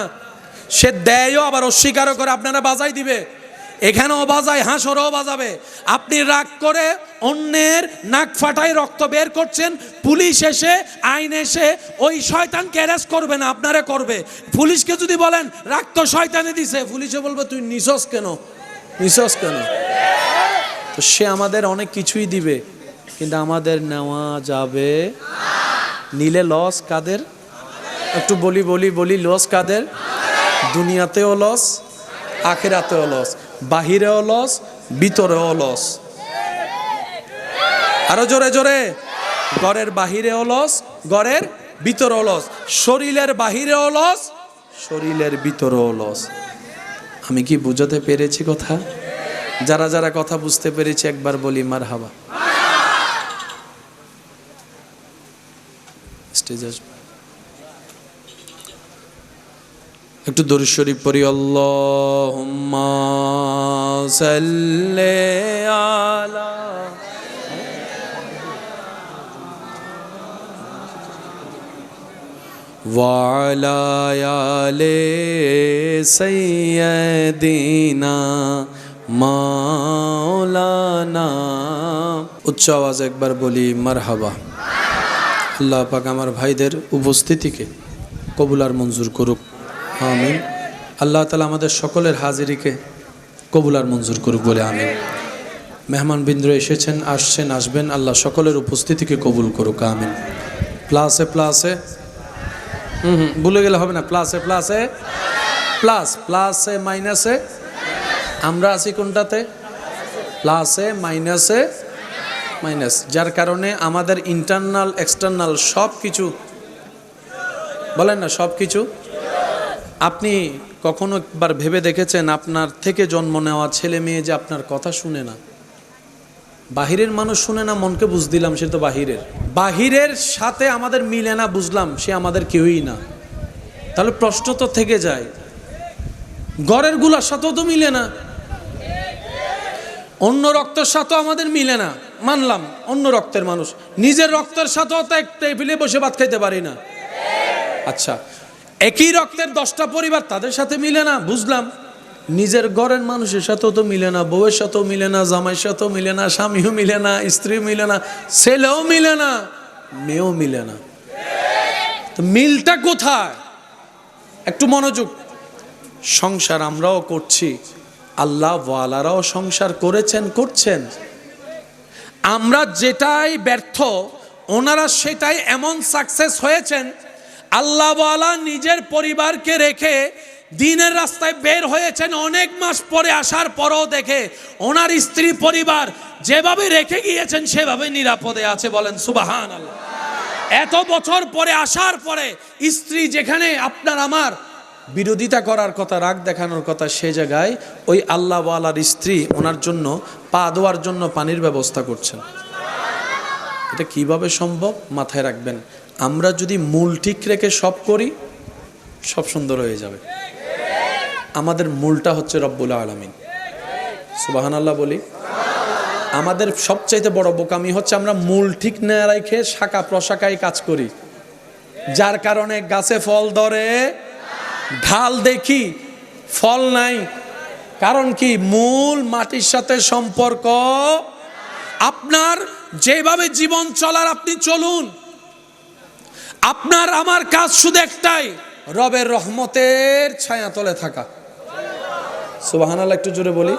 সে দেয়ও আবার অস্বীকারও করে। আপনারা বাজাই দিবে, এখানেও বাজায়, হাঁসরেও বাজাবে। আপনি রাগ করে অন্যের নাক ফাটাই রক্ত বের করছেন, পুলিশ এসে আইন এসে ওই শয়তানকে অ্যারেস্ট করবে না, আপনারা করবে। পুলিশকে যদি বলেন রাগ তো শয়তানে দিছে, পুলিশে বলবে তুই নিছস কেন, নিছস কেন? তো সে আমাদের অনেক কিছুই দিবে, কিন্তু আমাদের নেওয়া যাবে। নিলে লস কাদের? একটু বলি লস কাদের? দুনিয়াতেও লস, আখিরাতেও লস, বাহিরেও লস, ভিতরেও লস। আরো জোরে জোরে, ঘরের বাহিরেও লস, ঘরের ভিতরেও লস, শরীরের বাহিরেও লস, শরীরের ভিতরেও লস। আমি কি বুঝাতে পেরেছি কথা? যারা যারা কথা বুঝতে পেরেছি একবার বলি মারহাবা। স্টেজ আসবে, একটু দরুদ শরীফ পড়ি। আল্লাহুম্মা সাল্লি আলা ওয়া আলা আলি সাইয়্যিদিনা মাওলানা। উচ্চ আওয়াজে একবার বলি মারহাবা। আল্লাহ পাক আমার ভাইদের উপস্থিতিকে কবুল আর মঞ্জুর করুক, আমিন। আল্লাহ তাআলা আমাদের সকলের হাজিরিকে কবুল আর মঞ্জুর করুক বলে আমিন। মেহমানবৃন্দ এসেছেন, আসছেন, আসবেন, আল্লাহ সকলের উপস্থিতিকে কবুল করুক, আমিন। প্লাসে প্লাসে, ভুলে গেলে হবে না, প্লাসে প্লাসে প্লাস, প্লাসে মাইনাসে। আমরা আছি কোনটাতে? প্লাসে মাইনাসে মাইনাস, যার কারণে আমাদের ইন্টারনাল এক্সটার্নাল সব কিছু, বলেন না সব কিছু। আপনি কখনো একবার ভেবে দেখেছেন আপনার থেকে জন্ম নেওয়া ছেলে মেয়ে যে আপনার কথা শুনে না? বাহিরের মানুষ শুনে না, মনকে বুঝ দিলাম সে তো বাহিরের, বাহিরের সাথে আমাদের মিলে না, বুঝলাম সে আমাদের কেউই না। তাহলে প্রশ্ন তো থেকে যায়, ঘরের গুলার সাথেও তো মিলে না, অন্য রক্তের সাথেও আমাদের মিলে না, মানলাম অন্য রক্তের মানুষ, নিজের রক্তের সাথেও তো এক টেবিলে বসে ভাত খাইতে পারি না। আচ্ছা, একই রক্তের 10টা পরিবার, তাদের সাথে মিলে না, বুঝলাম। নিজের ঘরের মানুষের সাথেও তো মিলে না, বউয়ের সাথেও মিলে না, জামাইয়ের সাথেও মিলে না, স্বামীও মিলে না, স্ত্রীও মিলে না, ছেলেও মিলে না, মেয়েও মিলে না। তো মিলটা কোথায়? একটু মনোযোগ। সংসার আমরাও করছি, আল্লাহ ওয়ালারাও সংসার করেছেন, করছেন। আমরা যেটাই ব্যর্থ, ওনারা সেটাই এমন সাকসেস হয়েছেন। আল্লাহ ওয়ালা নিজের পরিবারকে রেখে দিনের রাস্তায় বের হয়েছেন, অনেক মাস পরে আসার পরও দেখে ওনার স্ত্রী পরিবার যেভাবে রেখে গিয়েছেন সেভাবে নিরাপদে আছে, বলেন সুবহানাল্লাহ। এত বছর পরে আসার পরে স্ত্রী যেখানে আপনার আমার বিরোধিতা করার কথা, রাগ দেখানোর কথা, সে জায়গায় ওই আল্লাহ ওয়ালার স্ত্রী ওনার জন্য পা ধোয়ার জন্য পানির ব্যবস্থা করছেন। এটা কিভাবে সম্ভব? মাথায় রাখবেন, আমরা যদি মূল ঠিক রেখে সব করি, সব সুন্দর হয়ে যাবে। আমাদের মূলটা হচ্ছে রব্বুল আলামিন, সুবহানাল্লাহ বলি। আমাদের সবচাইতে বড় বোকামি হচ্ছে আমরা মূল ঠিক না রেখে শাখা প্রশাখায় কাজ করি। যার কারণে গাছে ফল ধরে, ঢাল দেখি ফল নাই। কারণ কি? মূল মাটির সাথে সম্পর্ক। আপনার যেভাবে জীবন চলার আপনি চলুন, আপনার আমার কাজ শুধু একটাই, রবের রহমতের ছায়াতলে থাকা। সুবহানাল্লাহ, একটু জোরে বলি।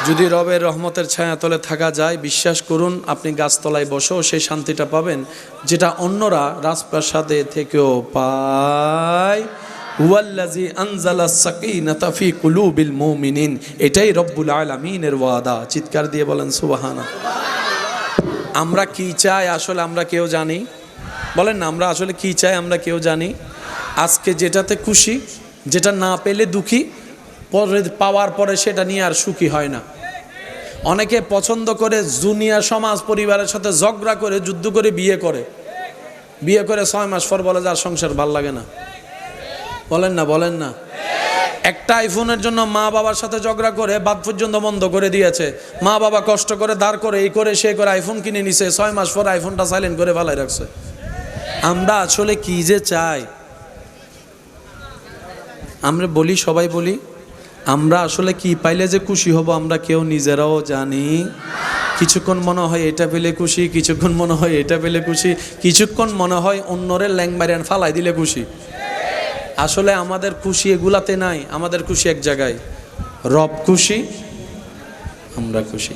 যদি রবের রহমতের ছায়াতলে থাকা যায়, বিশ্বাস করুন আপনি গাছতলায় বসেও সেই শান্তিটা পাবেন যেটা অন্যরা রাজপ্রাসাদে থেকেও পায়। হুয়াল্লাযী আনজালাস সাকিনাতা ফি কুলুবিল মুমিনিন, এটাই রব্বুল আলামিনের ওয়াদা। চিৎকার দিয়ে বলেন সুবহানাল্লাহ। আমরা কি চাই আসলে আমরা কেউ জানি? বলেন না, আমরা আসলে কি চাই আমরা কেউ জানি? আজকে যেটাতে খুশি, যেটা না পেলে দুঃখী, পরে পাওয়ার পরে সেটা নিয়ে আর সুখী হয় না। অনেকে পছন্দ করে দুনিয়া সমাজ পরিবারের সাথে ঝগড়া করে যুদ্ধ করে বিয়ে করে 6 মাস পর বলে যার সংসার ভাল লাগে না। বলেন না, বলেন না। একটা আইফোনের জন্য মা বাবার সাথে ঝগড়া করে বাদ পর্যন্ত বন্ধ করে দিয়েছে। মা বাবা কষ্ট করে দাঁড় করে এই করে সে করে আইফোন কিনে নিছে, 6 মাস পর আইফোনটা সাইলেন্ট করে ফেলাই রাখছে। আমরা আসলে কি যে চাই? আমরা বলি, সবাই বলি, আমরা আসলে কি পাইলে যে খুশি হব আমরা কেউ নিজেরাও জানি। কিছুক্ষণ মনে হয় এটা পেলে খুশি, কিছুক্ষণ মনে হয় এটা পেলে খুশি, কিছুক্ষণ মনে হয় অন্যরে ল্যাং মারিয়ান ফালাই দিলে খুশি। আসলে আমাদের খুশি এগুলাতে নাই, আমাদের খুশি এক জায়গায়, রব খুশি, আমরা খুশি।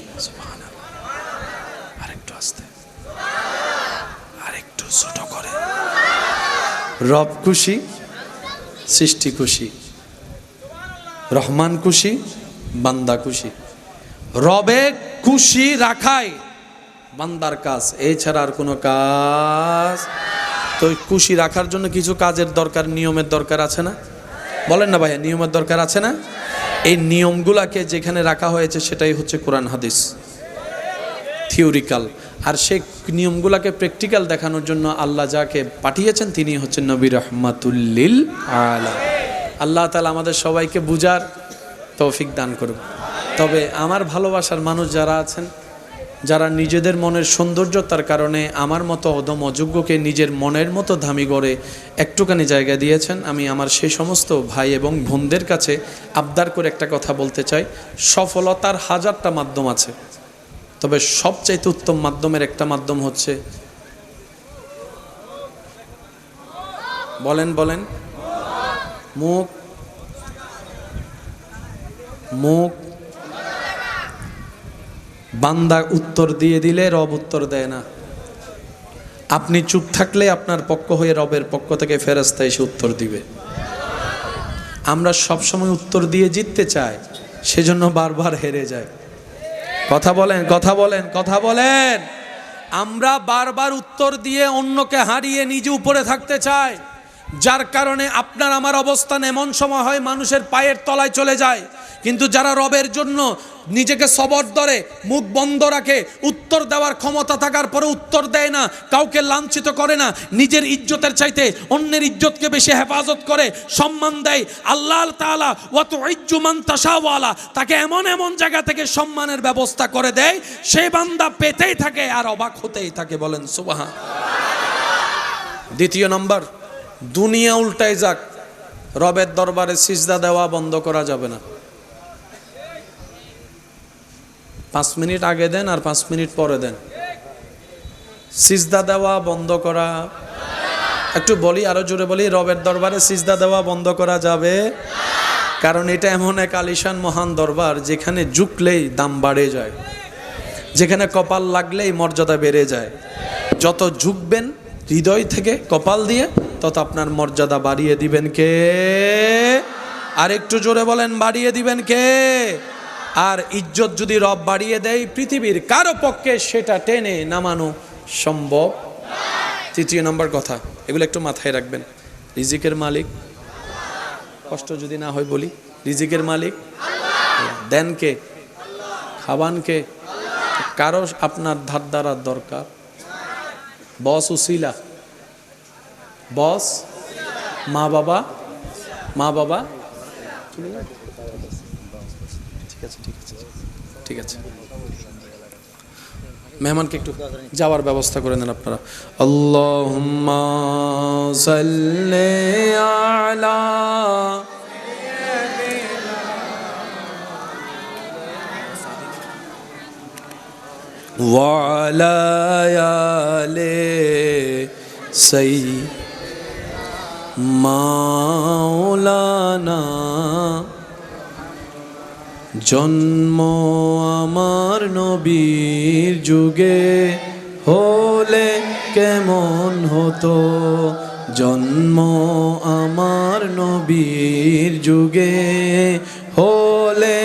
আরেকটু আস্তে, আরেকটু ছোট করে। রব খুশি, সৃষ্টি খুশি, রহমান খুশি, বান্দা খুশি। রবে খুশি রাখাই বান্দার কাজ, এছাড়া আর কোনো কাজ। তো খুশি রাখার জন্য কিছু কাজের দরকার, নিয়মের দরকার আছে না? বলেন না ভাইয়া, নিয়মের দরকার আছে না? এই নিয়মগুলাকে যেখানে রাখা হয়েছে সেটাই হচ্ছে কোরআন হাদিস, থিওরিক্যাল। আর সেই নিয়মগুলাকে প্র্যাকটিক্যাল দেখানোর জন্য আল্লাহ যাকে পাঠিয়েছেন তিনি হচ্ছেন নবী রাহমাতুল লিল আলামিন। আল্লাহ তাআলা আমাদের সবাইকে বুঝার তৌফিক দান করুন। তবে আমার ভালোবাসার মানুষ যারা আছেন, যারা নিজেদের মনের সৌন্দর্যতার কারণে আমার মতো অদম অযোগ্যকে নিজের মনের মতো দামি করে একটুখানি জায়গা দিয়েছেন, আমি আমার সেই সমস্ত ভাই এবং বোনদের কাছে আবদার করে একটা কথা বলতে চাই। সফলতার হাজারটা মাধ্যম আছে, তবে সবচাইতে উত্তম মাধ্যমের একটা মাধ্যম হচ্ছে, বলেন বলেন, মুখ। মুখ বান্দা উত্তর দিয়ে দিলে রব উত্তর দেয় না। আপনি চুপ থাকলে আপনার পক্ষ হয়ে রবের পক্ষ থেকে ফেরেশতা এসে উত্তর দিবে। আমরা সবসময় উত্তর দিয়ে জিততে চাই, সেজন্য বারবার হেরে যায়। কথা বলেন, কথা বলেন, কথা বলেন। আমরা বারবার উত্তর দিয়ে অন্যকে হারিয়ে নিজে উপরে থাকতে চাই, যার কারণে আপনার আমার অবস্থান এমন সময় হয় মানুষের পায়ের তলায় চলে যায়। কিন্তু যারা রবের জন্য নিজেকে সবর ধরে, মুখ বন্ধ রাখে, উত্তর দেওয়ার ক্ষমতা থাকার পরে উত্তর দেয় না, কাউকে লাঞ্ছিত করে না, নিজের ইজ্জতের চাইতে অন্যের ইজ্জতকে বেশি হেফাজত করে, সম্মান দেয়, আল্লাহ তাআলা ওয়া তুইজ্জু মান তাশাওয়ালা তাকে এমন এমন জায়গা থেকে সম্মানের ব্যবস্থা করে দেয়, সেই বান্দা পেতেই থাকে আর অবাক হতেই থাকে। বলেন সুবহান। দ্বিতীয় নম্বর, দুনিয়া উল্টায় যাক, রবের দরবারে সিজদা দেওয়া বন্ধ করা যাবে না। 5 মিনিট আগে দেন আর 5 মিনিট পরে দেন, সিজদা দেওয়া বন্ধ করা। একটু বলি, আরো জোরে বলি, রবের দরবারে সিজদা দেওয়া বন্ধ করা যাবে। কারণ এটা এমন এক আলিশান মহান দরবার যেখানে ঝুঁকলেই দাম বাড়ে যায়, যেখানে কপাল লাগলেই মর্যাদা বেড়ে যায়। যত ঝুঁকবেন হৃদয় থেকে কপাল দিয়ে, তত আপনার মর্যাদা বাড়িয়ে দিবেন কে? আর একটু জোরে বলেন, বাড়িয়ে দিবেন কে? আর ইজ্জত যদি রব বাড়িয়ে দেয়, পৃথিবীর কারো পক্ষে সেটা টেনে নামানো সম্ভব। তৃতীয় নম্বর কথা, এগুলো একটু মাথায় রাখবেন। রিজিকের মালিক, কষ্ট যদি না হয় বলি, রিজিকের মালিক দেন কে? খাবান কে? কারো আপনার ধার ধারার দরকার? বস উসিলা, বস মা বাবা, মা বাবা, ঠিক আছে ঠিক আছে ঠিক আছে। মেহমানকে একটু যাওয়ার ব্যবস্থা করে দেন আপনারা। আল্লাহুম্মা সাল্লি আলা ওয়া আলা আলি সাইয়্যিদিনা মাওলানা। জন্ম আমার নবীর যুগে হলে কেমন হতো, জন্ম আমার নবীর যুগে হলে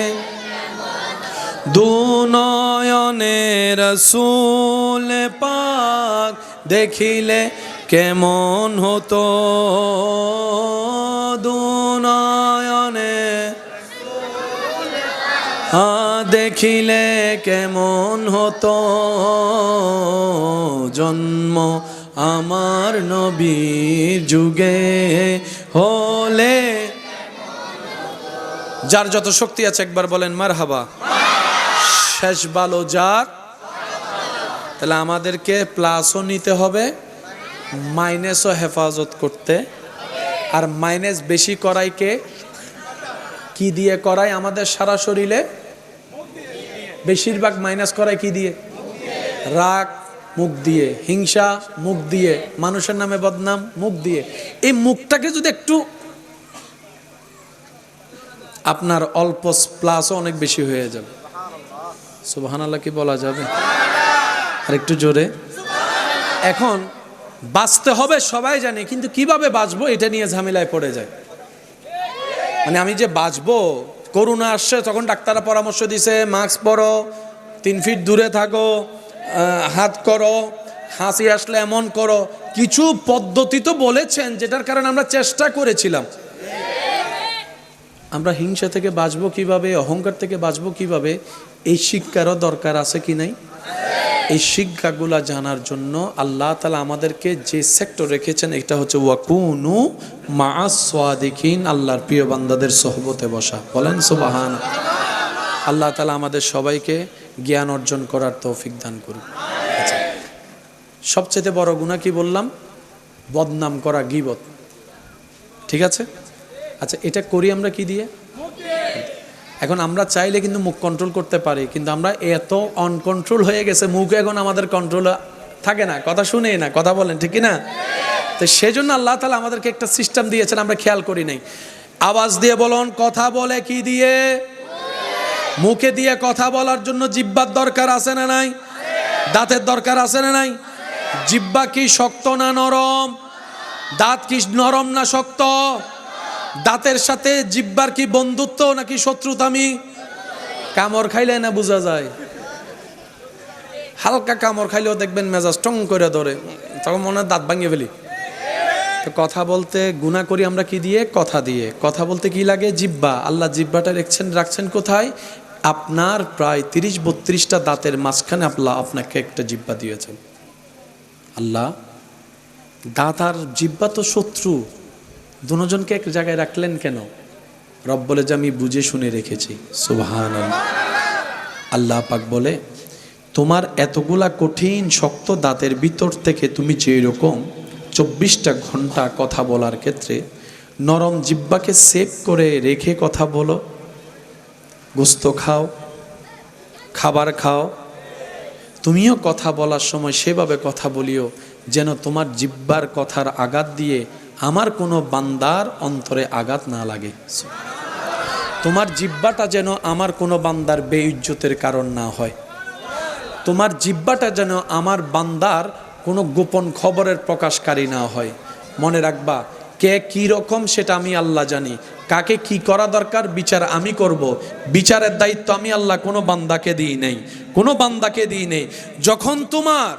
দুনয়নে রাসূল পাক দেখিলে কেমন হতো, দুনয়নে দেখিলে কেমন হতো, জন্ম আমার নবীর যুগে হলে। যার যত শক্তি আছে একবার বলেন মারহাবা। শেষ ভালো যাক। তাহলে আমাদেরকে প্লাসও নিতে হবে, মাইনাসও হেফাজত করতে। আর মাইনাস বেশি করাইকে কি দিয়ে করায়? আমাদের সারা শরীরে বেশিরভাগ মাইনাস করায় কি দিয়ে? রাগ মুখ দিয়ে, হিংসা মুখ দিয়ে, মানুষের নামে বদনাম মুখ দিয়ে। এই মুখটাকে যদি একটু আপনার অল্প প্লাসও অনেক বেশি হয়ে যাবে। সুবহানাল্লাহ কি বলা যাবে? আর একটু জোরে। এখন বাঁচতে হবে সবাই জানে, কিন্তু কিভাবে বাঁচবো এটা নিয়ে ঝামেলায় পড়ে যায়। মানে আমি যে বাঁচবো, করোনা আসছে তখন ডাক্তাররা পরামর্শ দিছে মাস্ক পরো, 3 ফিট দূরে থাকো, হাত করো, হাসি আসলে এমন করো, কিছু পদ্ধতি তো বলেছেন যেটার কারণে আমরা চেষ্টা করেছিলাম। আমরা হিংসা থেকে বাঁচবো কিভাবে, অহংকার থেকে বাঁচবো কিভাবে, এই শিক্ষারও দরকার আছে কি নাই? এই শিক্ষাগুলা জানার জন্য আল্লাহ তাআলা আমাদেরকে যে সেক্টর রেখেছেন এটা হচ্ছে ওয়াকুনু মাআস সাদিকিন, আল্লাহর প্রিয় বান্দাদের সোহবতে বসা। বলেন সুবহানাল্লাহ। আল্লাহ তাআলা আমাদের সবাইকে জ্ঞান অর্জন করার তৌফিক দান করুন। আচ্ছা, সবচেয়ে বড় গুনাহ কি বললাম? বদনাম করা, গীবত। ঠিক আছে? আচ্ছা, এটা করি আমরা কি দিয়ে? এখন আমরা চাইলে কিন্তু মুখ কন্ট্রোল করতে পারি, কিন্তু আমরা এত অনকন্ট্রোল হয়ে গেছে, মুখ এখন আমাদের কন্ট্রোল থাকে না, কথা শুনেই না, কথা বলেন ঠিক না? তো সেজন্য আল্লাহ তাআলা আমাদেরকে একটা সিস্টেম দিয়েছেন, আমরা খেয়াল করি নাই। আওয়াজ দিয়ে বলুন, কথা বলে কি দিয়ে? মুখে দিয়ে কথা বলার জন্য জিহ্বার দরকার আছে না নাই? দাঁতের দরকার আছে না নাই? জিহ্বা কি শক্ত না নরম? দাঁত কি নরম না শক্ত? দাঁতের সাথে জিহ্বার কি বন্ধুত্ব নাকি শত্রুতামি? কামড় খাইলে না বোঝা যায়। হালকা কামড় খাইলেও দেখবেন মেজাজ টং করে ধরে, তখন মনে হয় দাঁত ভাঙিয়ে ফেলি। তো কথা বলতে গুনাহ করি আমরা কি দিয়ে? কথা দিয়ে। কথা বলতে কি লাগে? জিহ্বা। আল্লাহ জিহ্বাটা রাখছেন কোথায়? আপনার প্রায় 30-32টা দাঁতের মাঝখানে আল্লাহ আপনাকে একটা জিহ্বা দিয়েছেন। আল্লাহ দাঁত আর জিহ্বা তো শত্রু, দুজনকে এক জায়গায় রাখলেন কেন? রব বলে যে আমি বুঝে শুনে রেখেছি। সুবহানাল্লাহ। আল্লাহ পাক বলে তোমার এতগুলা কঠিন শক্ত দাঁতের ভিতর থেকে তুমি যে রকম 24টা ঘন্টা কথা বলার ক্ষেত্রে নরম জিহ্বাকে সেভ করে রেখে কথা বলো, গোস্ত খাও, খাবার খাও, তুমিও কথা বলার সময় সেভাবে কথা বলিও যেন তোমার জিহ্বার কথার আঘাত দিয়ে আমার কোনো বান্দার অন্তরে আঘাত না লাগে। তোমার জিহ্বাটা যেন আমার কোনো বান্দার বেইজ্জতের কারণ না হয়। তোমার জিহ্বাটা যেন আমার বান্দার কোনো গোপন খবরের প্রকাশকারী না হয়। মনে রাখবা, কে কি রকম সেটা আমি আল্লাহ জানি, কাকে কি করা দরকার বিচার আমি করব। বিচারের দায়িত্ব আমি আল্লাহ কোনো বান্দাকে দিই নেই, কোনো বান্দাকে দিই নেই। যখন তোমার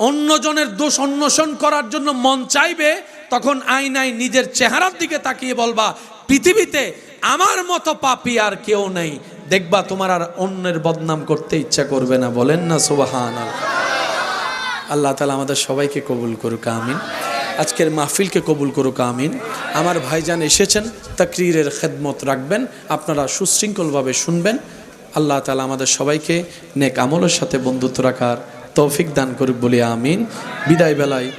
অন্যজনের দোষ অন্বেষণ করার জন্য মন চাইবে, তখন আয়নায় নিজের চেহারার দিকে তাকিয়ে বলবা পৃথিবীতে আমার মতো পাপী আর কেউ নেই। দেখবা তোমার আর অন্যের বদনাম করতে ইচ্ছা করবে না। বলেন না সুবহানাল্লাহ। আল্লাহ তাআলা আমাদের সবাইকে কবুল করুক, আমিন। আজকের মাহফিলকে কবুল করুক, আমিন। আমার ভাইজান এসেছেন, তাকরীরের খেদমত রাখবেন, আপনারা সুশৃঙ্খলভাবে শুনবেন। আল্লাহ তাআলা আমাদের সবাইকে নেক আমলের সাথে বন্ধুত্ব রাখার তৌফিক দান করুক বলি আমিন। বিদায় বেলায়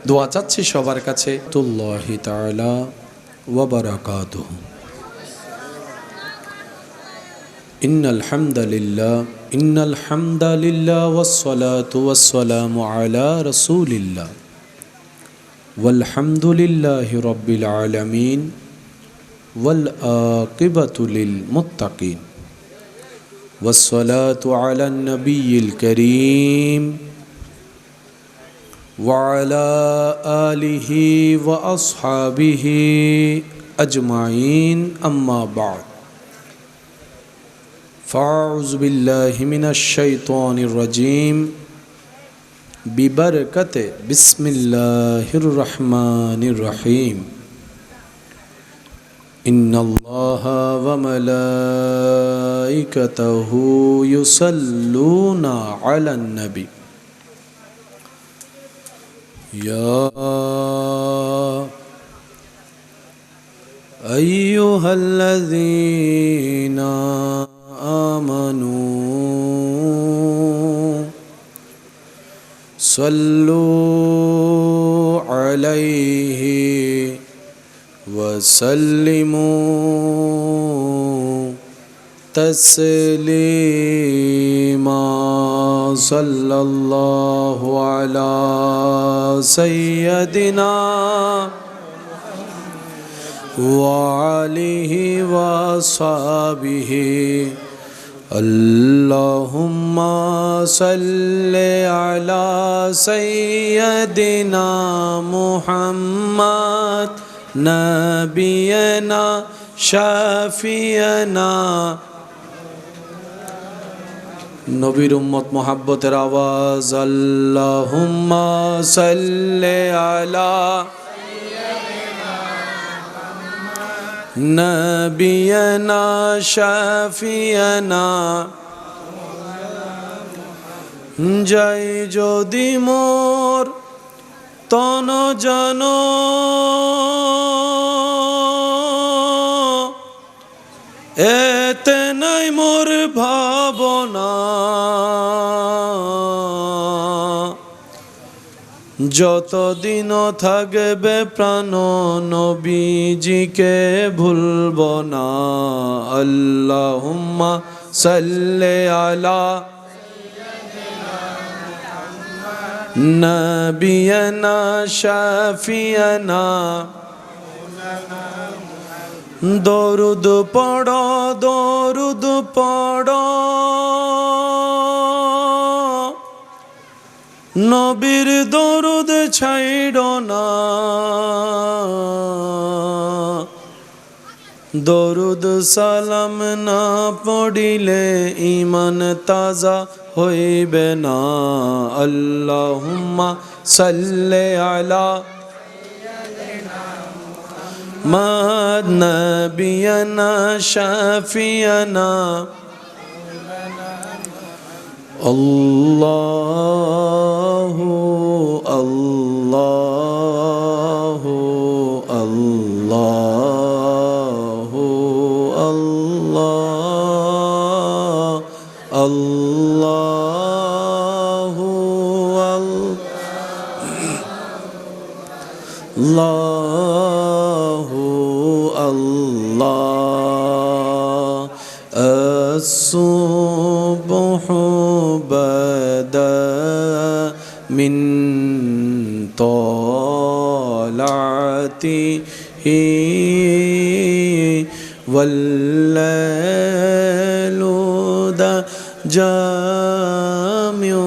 দোয়া চাচ্ছি সবার কাছে। তুল্লাহি তাআলা ওয়া বারাকাতুহু। ইন্নাল হামদালিল্লাহ ওয়াসসালাতু ওয়াসসালামু আলা রাসূলিল্লাহ ওয়ালহামদুলিল্লাহি রাব্বিল আলামিন ওয়াল আকিবাতু লিল মুত্তাকিন ওয়াসসালাতু আলান নাবিয়্যিল কারীম ওয়া আলা আলিহি ওয়া আসহাবিহি আজমাইন, আম্মা বা'দ। ফাউযু বিল্লাহি মিনাশ শাইতানির রাজীম বিবারকাতে বিসমিল্লাহির রহমানির রহিম। ইন্নাল্লাহা ওয়া মালাইকাতাহু ইউসাল্লুনা আলান নবী ইয়া আইয়ুহাল্লাযীনা আমানু সাল্লু আলাইহি ওয়া সাল্লিমু তাসলিমা। সাল্লাল্লাহু আলা সাইয়্যিদিনা ওয়া আলিহি ওয়া আসহাবিহি। আল্লাহুম্মা সাল্লি আলা সাইয়্যিদিনা মুহাম্মাদ নাবিয়ানা শাফিয়ানা। নবীর উম্মত মোহাব্বতের আওয়াজ। আল্লাহুম্মা সাল্লি আলা নবিয়ানা শাফিয়ানা। জয় যদি মোর তন জন এতে নাই মোর ভাবনা, যতদিন থাকবে প্রাণ নবীজিকে ভুলব না। আল্লাহুম্মা সাল্লি আলা নবিয়ানা শাফিয়ানা। দরুদ পড়ো দরুদ পড়ো নবীর দরুদ ছাইড়ো না। দরুদ সালাম না পড়িলে ঈমান তাজা হইবে না। আল্লাহুম্মা সাল্লি আলা মাদ নবিয়ানা শাফিয়ানা। আল্লাহু আল্লাহু আল্লাহু আল্লাহ আল্লাহু আল্লাহু আল্লাহ। আসসুবহু বাদা মিন তালাতিহি ওয়াল্লাইলু জামিউ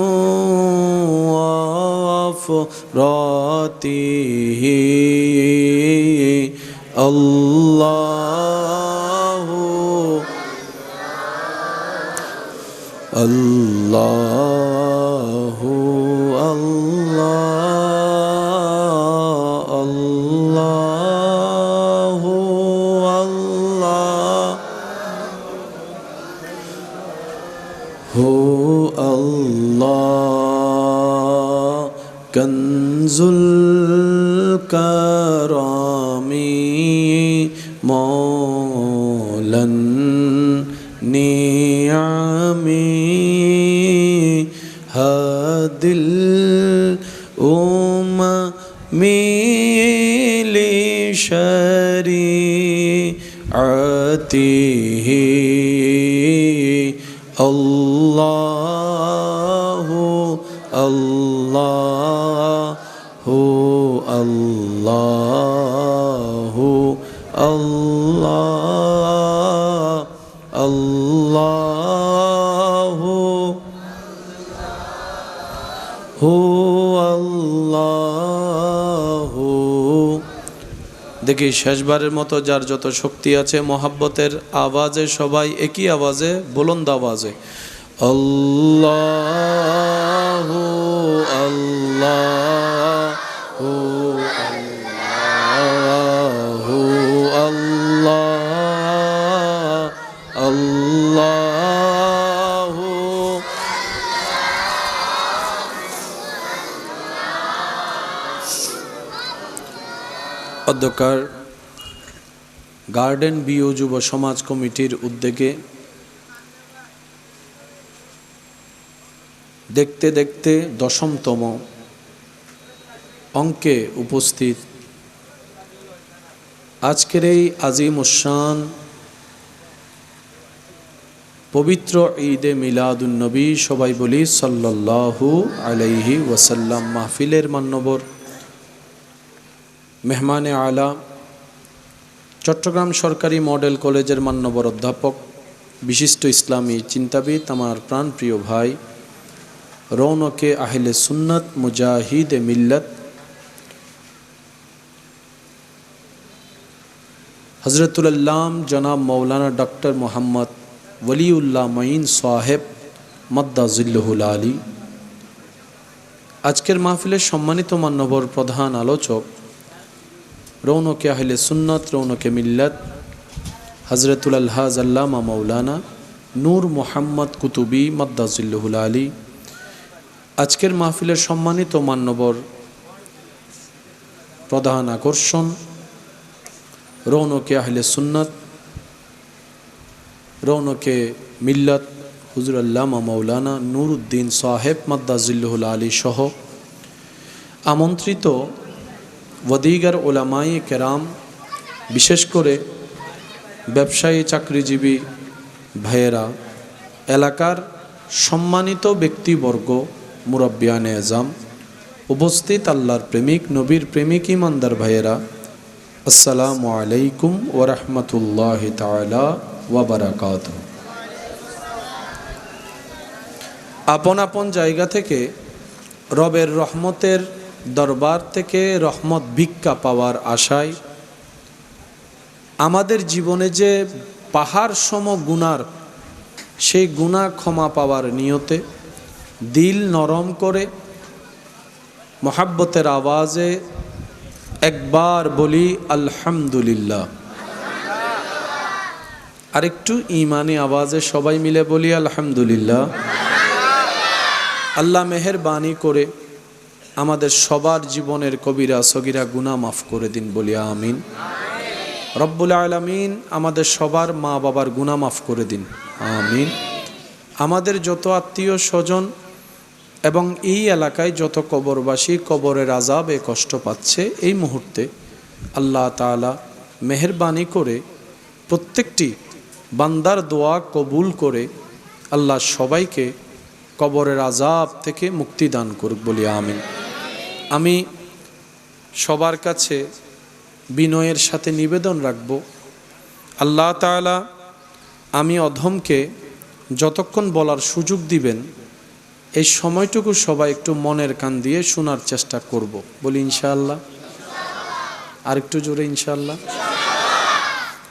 ওয়াফরাতিহি। আল্লাহু আল্লাহু আল্লাহ আল্লাহু আল্লাহু আল্লাহ। কনজুল কারামি মৌলান নিয়ামি হাদিল لشريعته الله الله الله الله الله আল্লাহ। দেখি শেষবারের মতো যার যত শক্তি আছে মহাব্বতের আওয়াজে সবাই একই আওয়াজে বুলন্দ আওয়াজে আল্লাহ আল্লাহ আল্লাহ আল্লাহ। অধ্যকার গার্ডেন বিও যুব সমাজ কমিটির উদ্যোগে দেখতে দেখতে 10তম অঙ্কে উপস্থিত আজকের এই আজিমুশান পবিত্র ঈদে মিলাদুন নবী, সবাই বলি সাল্লাল্লাহু আলাইহি ওয়াসাল্লাম মাহফিলের মান্যবর মেহমানে আলা চট্টগ্রাম সরকারি মডেল কলেজের মান্যবর অধ্যাপক, বিশিষ্ট ইসলামী চিন্তাবিদ, আমার প্রাণপ্রিয় ভাই, রৌনকে আহলে সুন্নত, মুজাহিদে মিল্লত, হজরতুল আল্লাম জনাব মৌলানা ডক্টর মোহাম্মদ ওলিউল্লাহ মঈন সাহেব মদ্দাজিল্লুহুল আলী। আজকের মাহফিলের সম্মানিত মান্যবর প্রধান আলোচক, রৌনকে আহলে সুন্নত, রৌনকে মিল্লত, হজরতুল আলহাজ আল্লামা মৌলানা নূর মোহাম্মদ কুতুবী মদ্দাজিল্লুহুল আলী। আজকের মাহফিলের সম্মানিত মান্যবর প্রধান আকর্ষণ, রৌনকে আহলে সুন্নত, রৌনকে মিল্লত, হুজুর আল্লামা মৌলানা নুরউদ্দিন সাহেব মদ্দাজিল্লুহুল আলী সহ আমন্ত্রিত ওয়াদিগার ওলামায়ে কেরাম, বিশেষ করে ব্যবসায়ী চাকরিজীবী ভাইয়েরা, এলাকার সম্মানিত ব্যক্তিবর্গ, মুরব্বিয়ানে আজম, উপস্থিত আল্লাহর প্রেমিক, নবীর প্রেমিক ইমানদার ভাইয়েরা, আসসালামু আলাইকুম ওয়া রাহমাতুল্লাহি তাআলা ওয়া বারাকাতুহু। আপন আপন জায়গা থেকে রবের রহমতের দরবার থেকে রহমত ভিক্ষা পাওয়ার আশায় আমাদের জীবনে যে পাহাড় সম গুনার, সেই গুনাহ ক্ষমা পাওয়ার নিয়তে দিল নরম করে মহাব্বতের আওয়াজে একবার বলি আলহামদুলিল্লাহ। আরেকটু ঈমানি আওয়াজে সবাই মিলে বলি আলহামদুলিল্লাহ। আল্লাহ মেহেরবানি করে আমাদের সবার জীবনের কবিরা সগীরা গুনাহ মাফ করে দিন, বলি আমিন। রব্বুল আলামিন আমাদের সবার মা বাবার গুনাহ মাফ করে দিন, আমিন। আমাদের যত আত্মীয় স্বজন এবং এই এলাকায় যত কবরবাসী কবরের আযাবে কষ্ট পাচ্ছে এই মুহূর্তে, আল্লাহ তাআলা মেহেরবানি করে প্রত্যেকটি বান্দার দোয়া কবুল করে আল্লাহ সবাইকে কবরের আযাব থেকে মুক্তি দান করুক, বলি আমিন। আমি সবার কাছে বিনয়ের সাথে নিবেদন রাখব, আল্লাহ তাআলা আমি অধমকে যতক্ষণ বলার সুযোগ দিবেন এই সময়টুকু সবাই একটু মনের কান দিয়ে শোনার চেষ্টা করব, বলি ইনশাআল্লাহ। আর একটু জোরে ইনশাআল্লাহ।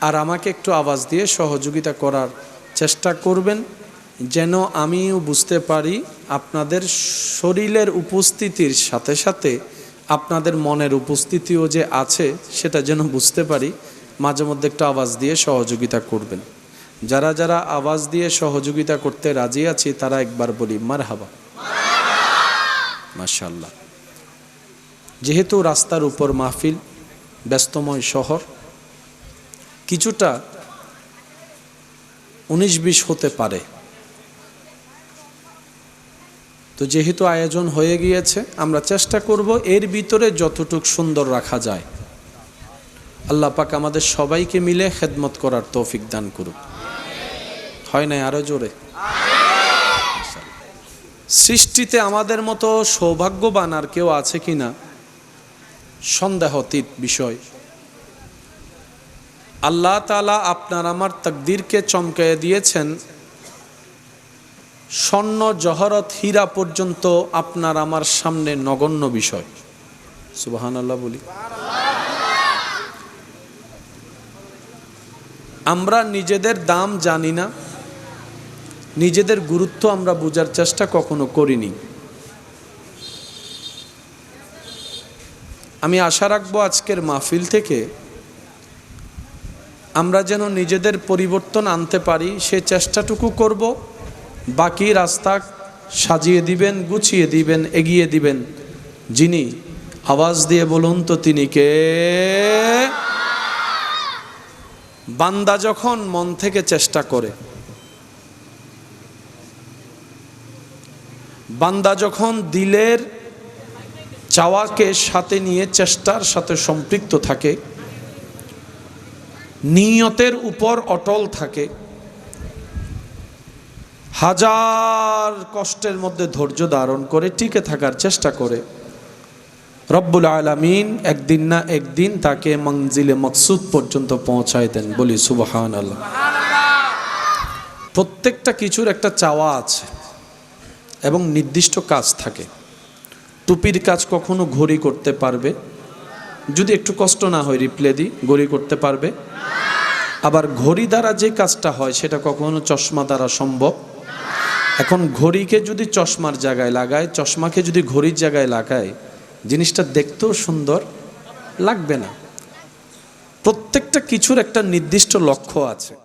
আর আমাকে একটু আওয়াজ দিয়ে সহযোগিতা করার চেষ্টা করবেন, যেন আমিও বুঝতে পারি আপনাদের শরীরের উপস্থিতির সাথে সাথে আপনাদের মনের উপস্থিতিও যে আছে সেটা যেন বুঝতে পারি। মাঝে মধ্যে একটু আওয়াজ দিয়ে সহযোগিতা করবেন। যারা যারা আওয়াজ দিয়ে সহযোগিতা করতে রাজি আছি তারা একবার বলি মারহাবা, মাশাআল্লাহ। যেহেতু রাস্তার উপর মাহফিল, ব্যস্তময় শহর, কিছুটা 19-20 হতে পারে, তো যেহেতু আয়োজন হয়ে গিয়েছে, আমরা চেষ্টা করব এর ভিতরে যতটুক সুন্দর রাখা যায়। আল্লাহ পাক আমাদের সবাইকে মিলে খেদমত করার তৌফিক দান করুক। হয় নাই? আরো জোরে। সৃষ্টিতে আমাদের মতো সৌভাগ্যবান আর কেউ আছে কিনা সন্দেহাতীত বিষয়। আল্লাহ তাআলা আপনার আমার তাকদীরকে চমকায়ে দিয়েছেন। স্বর্ণ জহরত হীরা পর্যন্ত আপনার আমার সামনে নগণ্য বিষয়। সুবহানাল্লাহ বলি। আমরা নিজেদের দাম জানি না, নিজেদের গুরুত্ব আমরা বোঝার চেষ্টা কখনো করিনি। আমি আশা রাখবো আজকের মাহফিল থেকে আমরা যেন নিজেদের পরিবর্তন আনতে পারি, সে চেষ্টাটুকু করব। বাকি রাস্তা সাজিয়ে দিবেন, গুছিয়ে দিবেন, এগিয়ে দিবেন যিনি। আওয়াজ দিয়ে বলুন তো তিনি কে? বান্দা যখন মন থেকে চেষ্টা করে, বান্দা যখন দিলের চাওয়াকে সাথে নিয়ে চেষ্টার সাথে সম্পৃক্ত থাকে, নিয়তের উপর অটল থাকে, হাজার কষ্টের মধ্যে ধৈর্য ধারণ করে টিকে থাকার চেষ্টা করে, রব্বুল আলামিন একদিন না একদিন তাকে মঞ্জিলে মকসুদ পর্যন্ত পৌঁছায় দেন। বলি সুবহানাল্লাহ। প্রত্যেকটা কিছুর একটা চাওয়া আছে এবং নির্দিষ্ট কাজ থাকে। টুপির কাজ কখনো ঘড়ি করতে পারবে? যদি একটু কষ্ট না হয় রিপ্লে দিই, ঘড়ি করতে পারবে? আবার ঘড়ি দ্বারা যে কাজটা হয় সেটা কখনো চশমা দ্বারা সম্ভব? এখন ঘড়িকে যদি চশমার জায়গায় লাগায়, চশমাকে যদি ঘড়ির জায়গায় লাগায়, জিনিসটা দেখতেও সুন্দর লাগবে না। প্রত্যেকটা কিছুর একটা নির্দিষ্ট লক্ষ্য আছে।